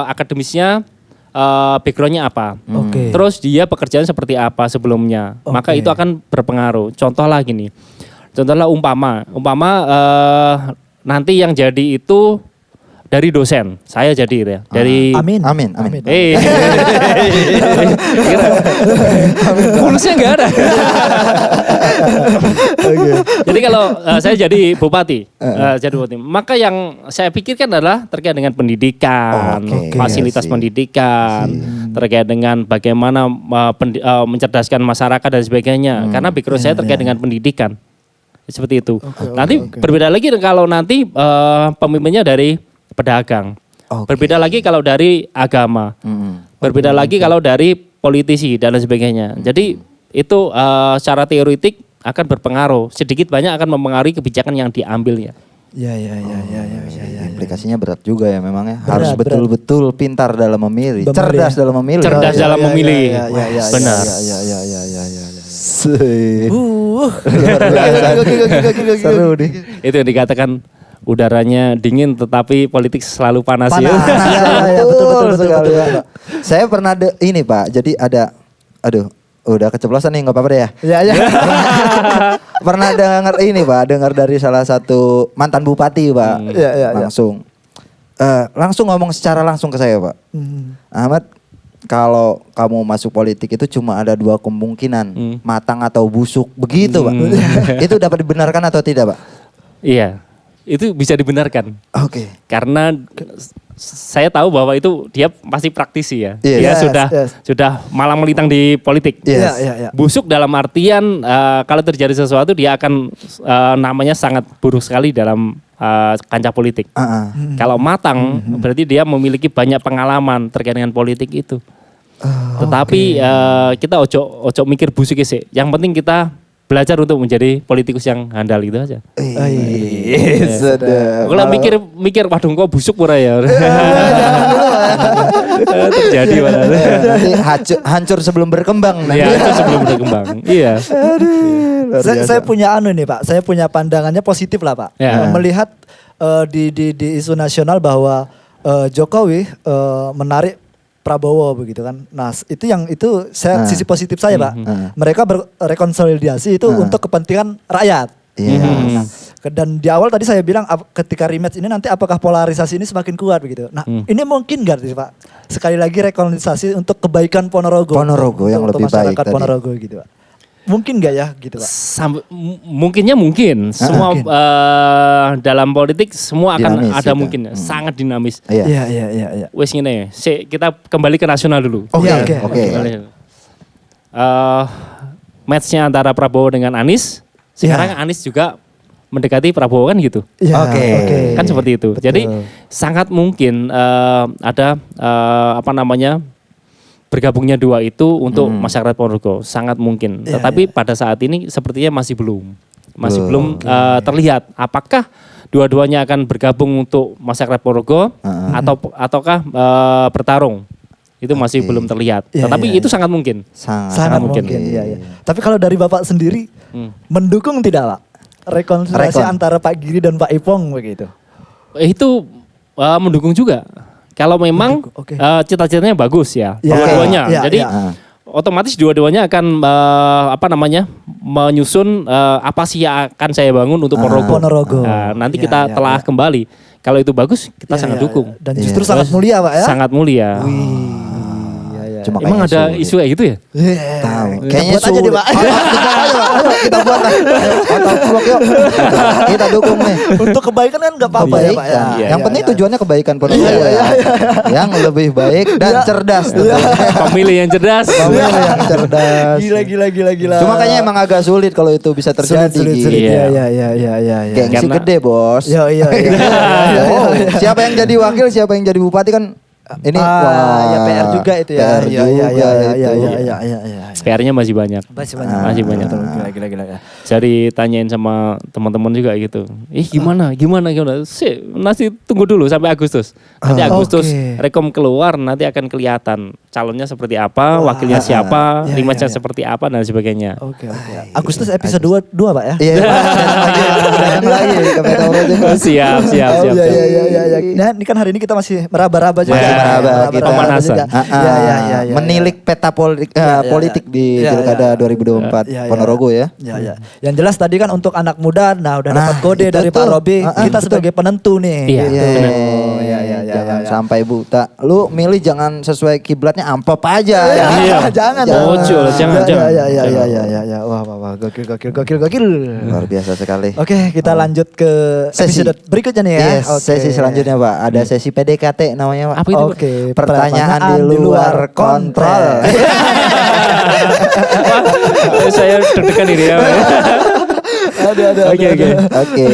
akademisnya backgroundnya apa, terus dia pekerjaan seperti apa sebelumnya, maka itu akan berpengaruh. Contoh lagi nih, contohnya umpama nanti yang jadi itu dari dosen, saya jadi gitu ya. Dari Amin. Mulusnya nggak ada. Jadi kalau saya jadi bupati, maka yang saya pikirkan adalah terkait dengan pendidikan, fasilitas pendidikan, terkait dengan bagaimana mencerdaskan masyarakat dan sebagainya. Karena background saya terkait dengan pendidikan, seperti itu. Nanti berbeda lagi kalau nanti pemimpinnya dari pedagang. Berbeda lagi kalau dari agama. Berbeda lagi kalau dari politisi dan lain sebagainya. Jadi itu secara teoretik akan berpengaruh. Sedikit banyak akan mempengaruhi kebijakan yang diambilnya. Ya. Implikasinya berat juga ya memangnya. Harus betul-betul pintar dalam memilih, cerdas dalam memilih. Cerdas dalam memilih. Benar. Seru nih. Itu yang dikatakan udaranya dingin tetapi politik selalu panas. Ya. Betul sekali. Saya pernah ini Pak, jadi udah keceplosan nih nggak apa-apa deh ya. Iya. Pernah dengar ini Pak, dengar dari salah satu mantan bupati Pak. Langsung ngomong secara langsung ke saya Pak. Ahmad, kalau kamu masuk politik itu cuma ada 2 kemungkinan, matang atau busuk, begitu Pak. Itu dapat dibenarkan atau tidak Pak? Iya, itu bisa dibenarkan. Oke. Karena saya tahu bahwa itu dia pasti praktisi ya. Dia sudah malang melintang di politik. Busuk dalam artian kalau terjadi sesuatu dia akan namanya sangat buruk sekali dalam kancah politik. Kalau matang berarti dia memiliki banyak pengalaman terkait dengan politik itu. Tetapi kita ojo mikir busuk sih. Yang penting kita belajar untuk menjadi politikus yang handal itu aja. Kalau mikir waduh kok busuk pura ya. Terjadi padahal. Hancur sebelum berkembang. Iya, hancur sebelum berkembang. Iya. Saya punya nih Pak, saya punya pandangannya positif lah Pak. Melihat di isu nasional bahwa Jokowi menarik Prabowo begitu kan. Nah, itu sisi positif saya, Pak. Mereka berrekonsolidasi itu untuk kepentingan rakyat. Nah, dan di awal tadi saya bilang ketika rematch ini nanti apakah polarisasi ini semakin kuat begitu. Nah, ini mungkin enggak sih, Pak? Sekali lagi rekonsiliasi untuk kebaikan Ponorogo. Yang lebih baik masyarakat Ponorogo gitu, Pak. Mungkin nggak ya gitu Pak? Mungkinnya mungkin. Semua dalam politik semua akan ada mungkin. Sangat dinamis. Iya. Wes ngene, kita kembali ke nasional dulu. Oke. Matchnya antara Prabowo dengan Anies. Sekarang Anies juga mendekati Prabowo kan gitu. Oke. Kan seperti itu. Betul. Jadi sangat mungkin ada bergabungnya 2 itu untuk masyarakat Ponorogo, sangat mungkin. Tetapi pada saat ini sepertinya masih belum terlihat apakah dua-duanya akan bergabung untuk masyarakat Ponorogo ataukah bertarung. Itu masih belum terlihat. Tetapi itu sangat mungkin. Sangat mungkin. Iya. Tapi kalau dari Bapak sendiri mendukung tidak Pak? Rekonsiliasi antara Pak Giri dan Pak Ipong begitu. Itu mendukung juga. Kalau memang cita-citanya bagus ya, dua-duanya. Jadi otomatis dua-duanya akan menyusun apa sih yang akan saya bangun untuk Ponorogo. Ponorogo. Nah, nanti Ya, kita ya, telah ya. kembali. Kalau itu bagus, kita Ya, sangat ya, dukung. ya. Dan justru Iya. sangat mulia Pak ya. Sangat mulia. Cuma Emang kayaknya ada sulit. isu kayak gitu ya? Tahu. Kita Kayaknya buat aja deh, sulit. Pak. Ayo, kita buat lah. Atau vlog yuk. Kita dukung nih. Untuk kebaikan kan nggak apa-apa ya Pak ya. Kebaikan. Iya, Yang penting tujuannya kebaikan Ponorogo. Iya, iya, Yang lebih baik dan cerdas. Pemilih yang cerdas. Pemilih yang cerdas. Gila. Cuma kayaknya emang agak sulit kalau itu bisa terjadi. Sulit. Iya. Ya. Gengsi Karena- gede bos. Iya. Oh, siapa yang jadi wakil, siapa yang jadi bupati kan ini Ya PR juga itu ya. PR Iya, juga iya. itu. PR-nya masih banyak. Masih banyak. Masih banyak. Gila ya. Jadi tanyain sama teman-teman juga gitu. Gimana? Sih, nanti tunggu dulu sampai Agustus. Nanti Agustus Oke. rekom keluar, nanti akan kelihatan calonnya seperti apa, wakilnya siapa, Iya, rematch-nya iya. seperti apa dan sebagainya. Oke. Agustus episode 2 Pak ya. Iya, lagi ke Meteorologi. Siap. Iya. Nah, ini kan hari ini kita masih meraba-raba juga. Masih meraba, kita pemanasan. juga. Iya. Menilik peta politik di Iya, Pilkada iya. 2024 Iya. Ponorogo ya. Ya. Yang jelas tadi kan untuk anak muda, udah Nah, dapat kode itu dari Pak tuh. Robi, kita Betul. sebagai penentu nih. Iya, gitu. benar. Jangan sampai buta. Lu milih jangan sesuai kiblatnya amplop aja. Iya. Jangan. Bocil, jangan. Ya. Wah. Gokil. Luar biasa sekali. Oke, kita lanjut ke Sesi. episode berikutnya nih ya. Yes, Oke. sesi selanjutnya Pak. Ada sesi PDKT namanya Pak. Apa itu, Pak? Oke, Pertanyaan di luar kontrol. Wah, saya deg-degan ini ya. Ada. Oke.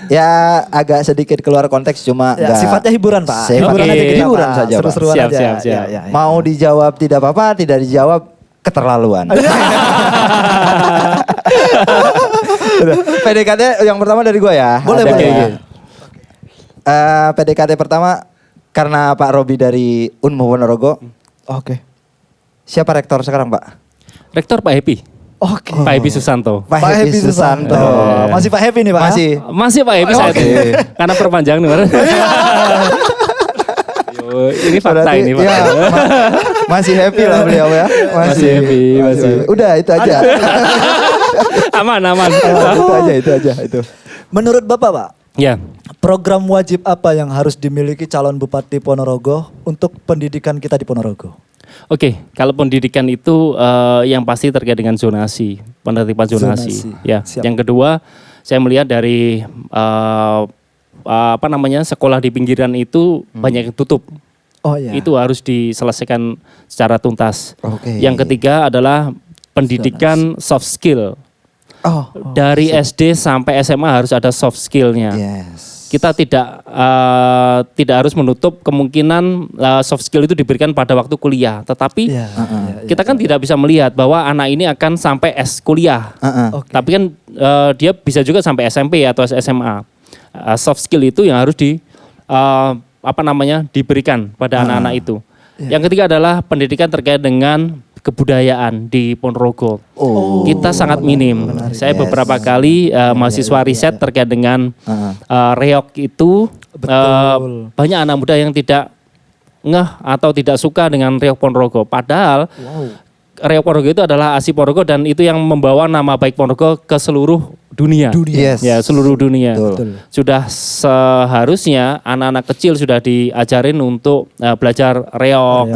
Ya agak sedikit keluar konteks cuma Ya, nggak- sifatnya hiburan Pak. Sifatnya Hiburan aja kita, hiburan Pak. saja Pak. Seru-seruan Siap, aja. siap. Ya. Mau dijawab tidak apa-apa, tidak dijawab keterlaluan. PDKT yang pertama dari gue ya. Boleh, Ada boleh. ya. PDKT pertama karena Pak Robi dari Unmu Ponorogo. Oke. Siapa rektor sekarang Pak? Rektor Pak Happy. Oke. Pak Happy Susanto. Pak Happy Susanto. Masih Pak Happy nih Pak. Masih. Masih Pak Happy saat Oke. ini. Karena perpanjang nih. Yo, ini fakta Berarti, ini Pak. ya, masih happy lah beliau ya. Masih happy, masih. Udah itu aja. Aman. Itu aja. Menurut Bapak Pak, Ya. program wajib apa yang harus dimiliki calon Bupati Ponorogo untuk pendidikan kita di Ponorogo? Oke, kalau pendidikan itu yang pasti terkait dengan zonasi, penertiban zonasi. Zonasi. Ya. Siap. Yang kedua, saya melihat dari sekolah di pinggiran itu banyak yang tutup. Oh iya. Itu harus diselesaikan secara tuntas. Oke. Yang ketiga adalah pendidikan soft skill. Oh. Dari SD sampai SMA harus ada soft skillnya. Yes. Kita tidak harus menutup kemungkinan soft skill itu diberikan pada waktu kuliah, tetapi Iya. kita kan tidak bisa melihat bahwa anak ini akan sampai kuliah. Oke. Tapi kan dia bisa juga sampai SMP atau SMA. Soft skill itu yang harus diberikan pada anak-anak itu. Yang ketiga adalah pendidikan terkait dengan kebudayaan di Ponorogo. Kita sangat minim. Saya beberapa kali mahasiswa riset terkait dengan reog itu banyak anak muda yang tidak ngeh atau tidak suka dengan reog Ponorogo. Padahal reog Ponorogo itu adalah asli Ponorogo dan itu yang membawa nama baik Ponorogo ke seluruh dunia. Yes. Ya, seluruh dunia. Betul. Sudah seharusnya anak-anak kecil sudah diajarin untuk belajar reog,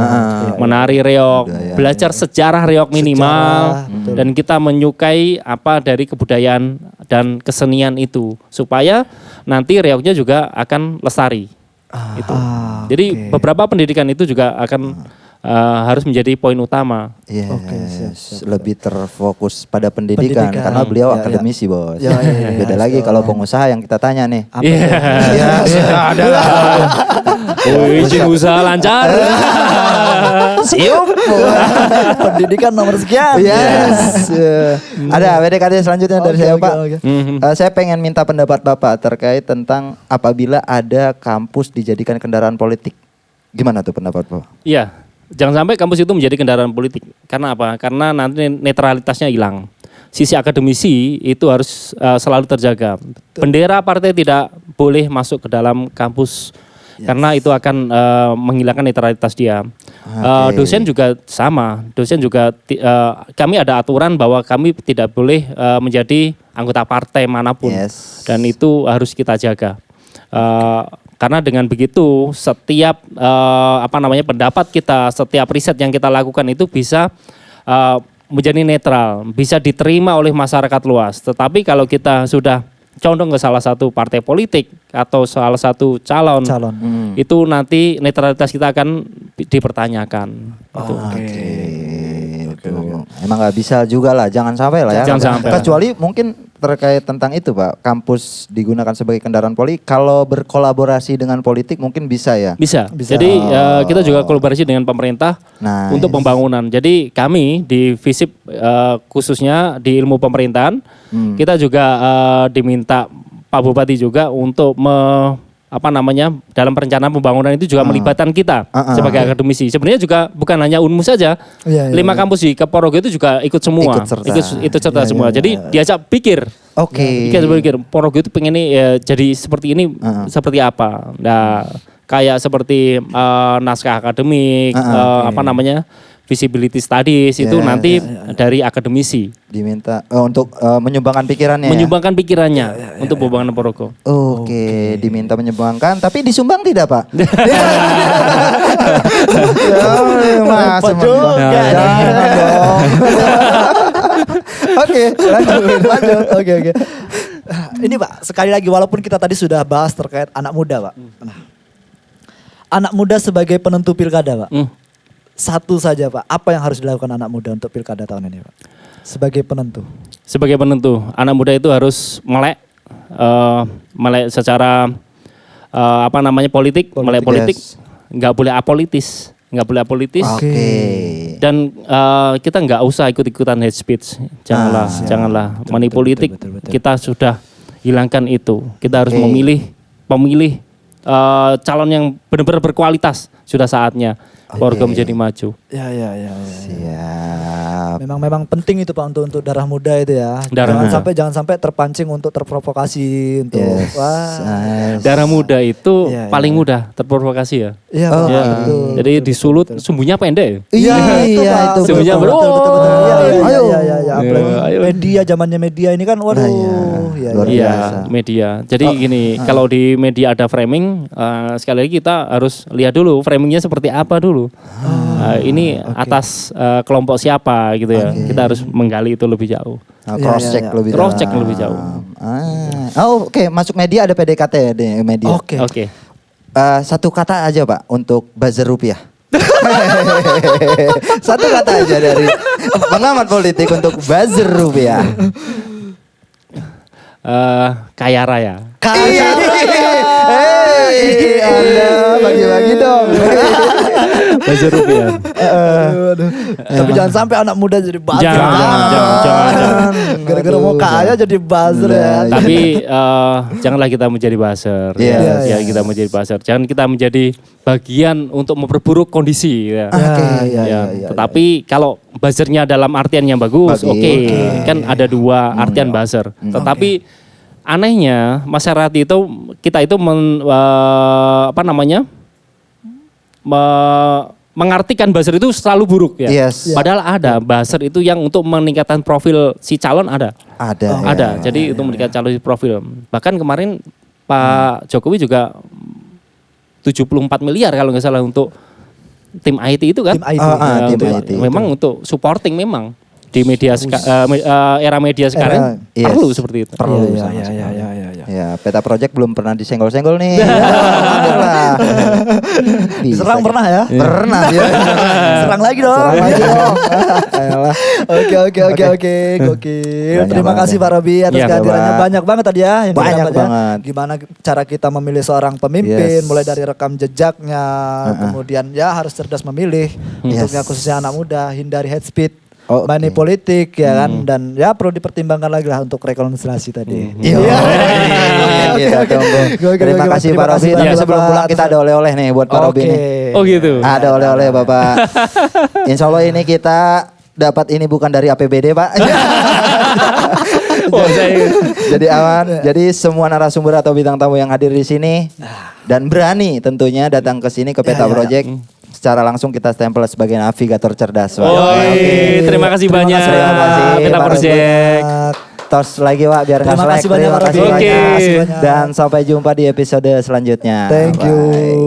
menari reog, belajar sejarah reog minimal, dan kita menyukai apa dari kebudayaan dan kesenian itu supaya nanti reognya juga akan lestari. Itu. Jadi beberapa pendidikan itu juga akan harus menjadi poin utama. Yes. Oke, siap. Lebih terfokus pada pendidikan, Pendidikan. karena beliau Ya, akademisi bos. Ya, Beda lagi kalau pengusaha yang kita tanya nih. Apa Iya. tuh? Ada lah. Oh, izin usaha lancar. Siup. Pendidikan nomor sekian. Yes. Ada PDKT selanjutnya dari saya Pak. Oke. Saya pengen minta pendapat Bapak terkait tentang apabila ada kampus dijadikan kendaraan politik. Gimana tuh pendapat Bapak? Iya, jangan sampai kampus itu menjadi kendaraan politik. Karena apa? Karena nanti netralitasnya hilang. Sisi akademisi itu harus selalu terjaga. Bendera partai tidak boleh masuk ke dalam kampus karena itu akan menghilangkan netralitas dia. Dosen juga sama. Dosen juga kami ada aturan bahwa kami tidak boleh menjadi anggota partai manapun. Yes. Dan itu harus kita jaga. Karena dengan begitu setiap pendapat kita, setiap riset yang kita lakukan itu bisa menjadi netral, bisa diterima oleh masyarakat luas. Tetapi kalau kita sudah condong ke salah satu partai politik atau salah satu calon. Itu nanti netralitas kita akan dipertanyakan. Gitu. Emang nggak bisa juga lah, jangan sampai lah ya. Jangan sampai. Kecuali mungkin terkait tentang itu Pak, kampus digunakan sebagai kendaraan politik. Kalau berkolaborasi dengan politik mungkin bisa ya. Bisa. Jadi kita juga kolaborasi dengan pemerintah untuk pembangunan. Jadi kami di FISIP khususnya di ilmu pemerintahan, kita juga diminta Pak Bupati juga untuk dalam perencanaan pembangunan itu juga melibatkan kita sebagai akademisi. Sebenarnya juga bukan hanya Unmu saja. 5 kampus di Ponorogo itu juga ikut semua. Ikut serta semua. Jadi diajak pikir. Pikir Ponorogo itu pengen jadi seperti ini seperti apa. Nah, kayak seperti naskah akademik, visibility studies itu nanti dari akademisi diminta untuk menyumbangkan pikirannya. Untuk pembangunan Ponorogo. Diminta menyumbangkan, tapi disumbang tidak Pak? Lanjut. Oke. Ini Pak, sekali lagi walaupun kita tadi sudah bahas terkait anak muda Pak. Nah, anak muda sebagai penentu pilkada Pak. Satu saja Pak, apa yang harus dilakukan anak muda untuk pilkada tahun ini Pak? Sebagai penentu, anak muda itu harus melek secara politik, melek politik, nggak boleh apolitis. Dan kita nggak usah ikut-ikutan hate speech, janganlah money politik. Betul. Kita sudah hilangkan itu. Kita harus memilih calon yang benar-benar berkualitas. Sudah saatnya Ponorogo menjadi maju. Ya. Siap. Memang penting itu Pak untuk darah muda itu ya. Jangan sampai terpancing untuk terprovokasi untuk darah muda itu paling mudah terprovokasi ya. Iya, betul. Jadi disulut sumbunya pendek. Iya, itu sumbunya betul. Ayo. Media, zamannya media ini kan Iya, media. Jadi gini, kalau di media ada framing, sekali lagi kita harus lihat dulu framingnya seperti apa dulu. Ini atas kelompok siapa gitu ya. Kita harus menggali itu lebih jauh. Cross check lebih jauh. Masuk media ada PDKT ya di media. Oke. Satu kata aja Pak untuk buzzer rupiah. Satu kata aja dari pengamat politik untuk buzzer rupiah. Kaya raya. Anda bagi-bagi dong. Buzzer rupiah. Tapi jangan sampai anak muda jadi buzzer. Jangan. Gara-gara mau kaya jadi buzzer ya. Tapi janganlah kita menjadi buzzer. Kita menjadi buzzer. Jangan kita menjadi bagian untuk memperburuk kondisi. Tetapi kalau buzzernya dalam artian yang bagus, kan ada dua artian buzzer. Tetapi anehnya masyarakat itu kita itu mengartikan buzzer itu selalu buruk ya. Padahal ada buzzer itu yang untuk meningkatkan profil si calon ada. Jadi itu meningkatkan calon profil. Bahkan kemarin Pak Jokowi juga 74 miliar kalau nggak salah untuk tim IT itu kan. Tim IT. Memang untuk supporting memang. Di media era media sekarang perlu seperti itu. Ya, Peta Project belum pernah disenggol-senggol nih. Serang pernah ya? Pernah ya. Serang lagi dong. Oke. Gokil. Terima kasih Pak Robi atas kehadirannya. Banyak banget tadi ya. Banyak banget. Gimana cara kita memilih seorang pemimpin, mulai dari rekam jejaknya, kemudian ya harus cerdas memilih. Untuknya khususnya anak muda, hindari hate speech. Money politik ya kan, dan ya perlu dipertimbangkan lagi lah untuk rekonsiliasi tadi. Terima kasih Pak Robi. Tapi sebelum pulang kita ada oleh-oleh nih buat Pak Robi nih. Oh gitu. Ada oleh-oleh Bapak. Insya Allah ini kita dapat ini bukan dari APBD Pak. Jadi aman. Jadi semua narasumber atau bintang tamu yang hadir di sini dan berani tentunya datang ke sini ke Peta Project. secara langsung kita stempel sebagai navigator cerdas. Wak. Oke, terima kasih banyak. Terima kasih. Peta Makasih Project. Tos lagi Wak biar nggak Terima selek. kasih banyak, Terima Pak kasih Robi. Oke. banyak. Dan sampai jumpa di episode selanjutnya. Thank you. Bye.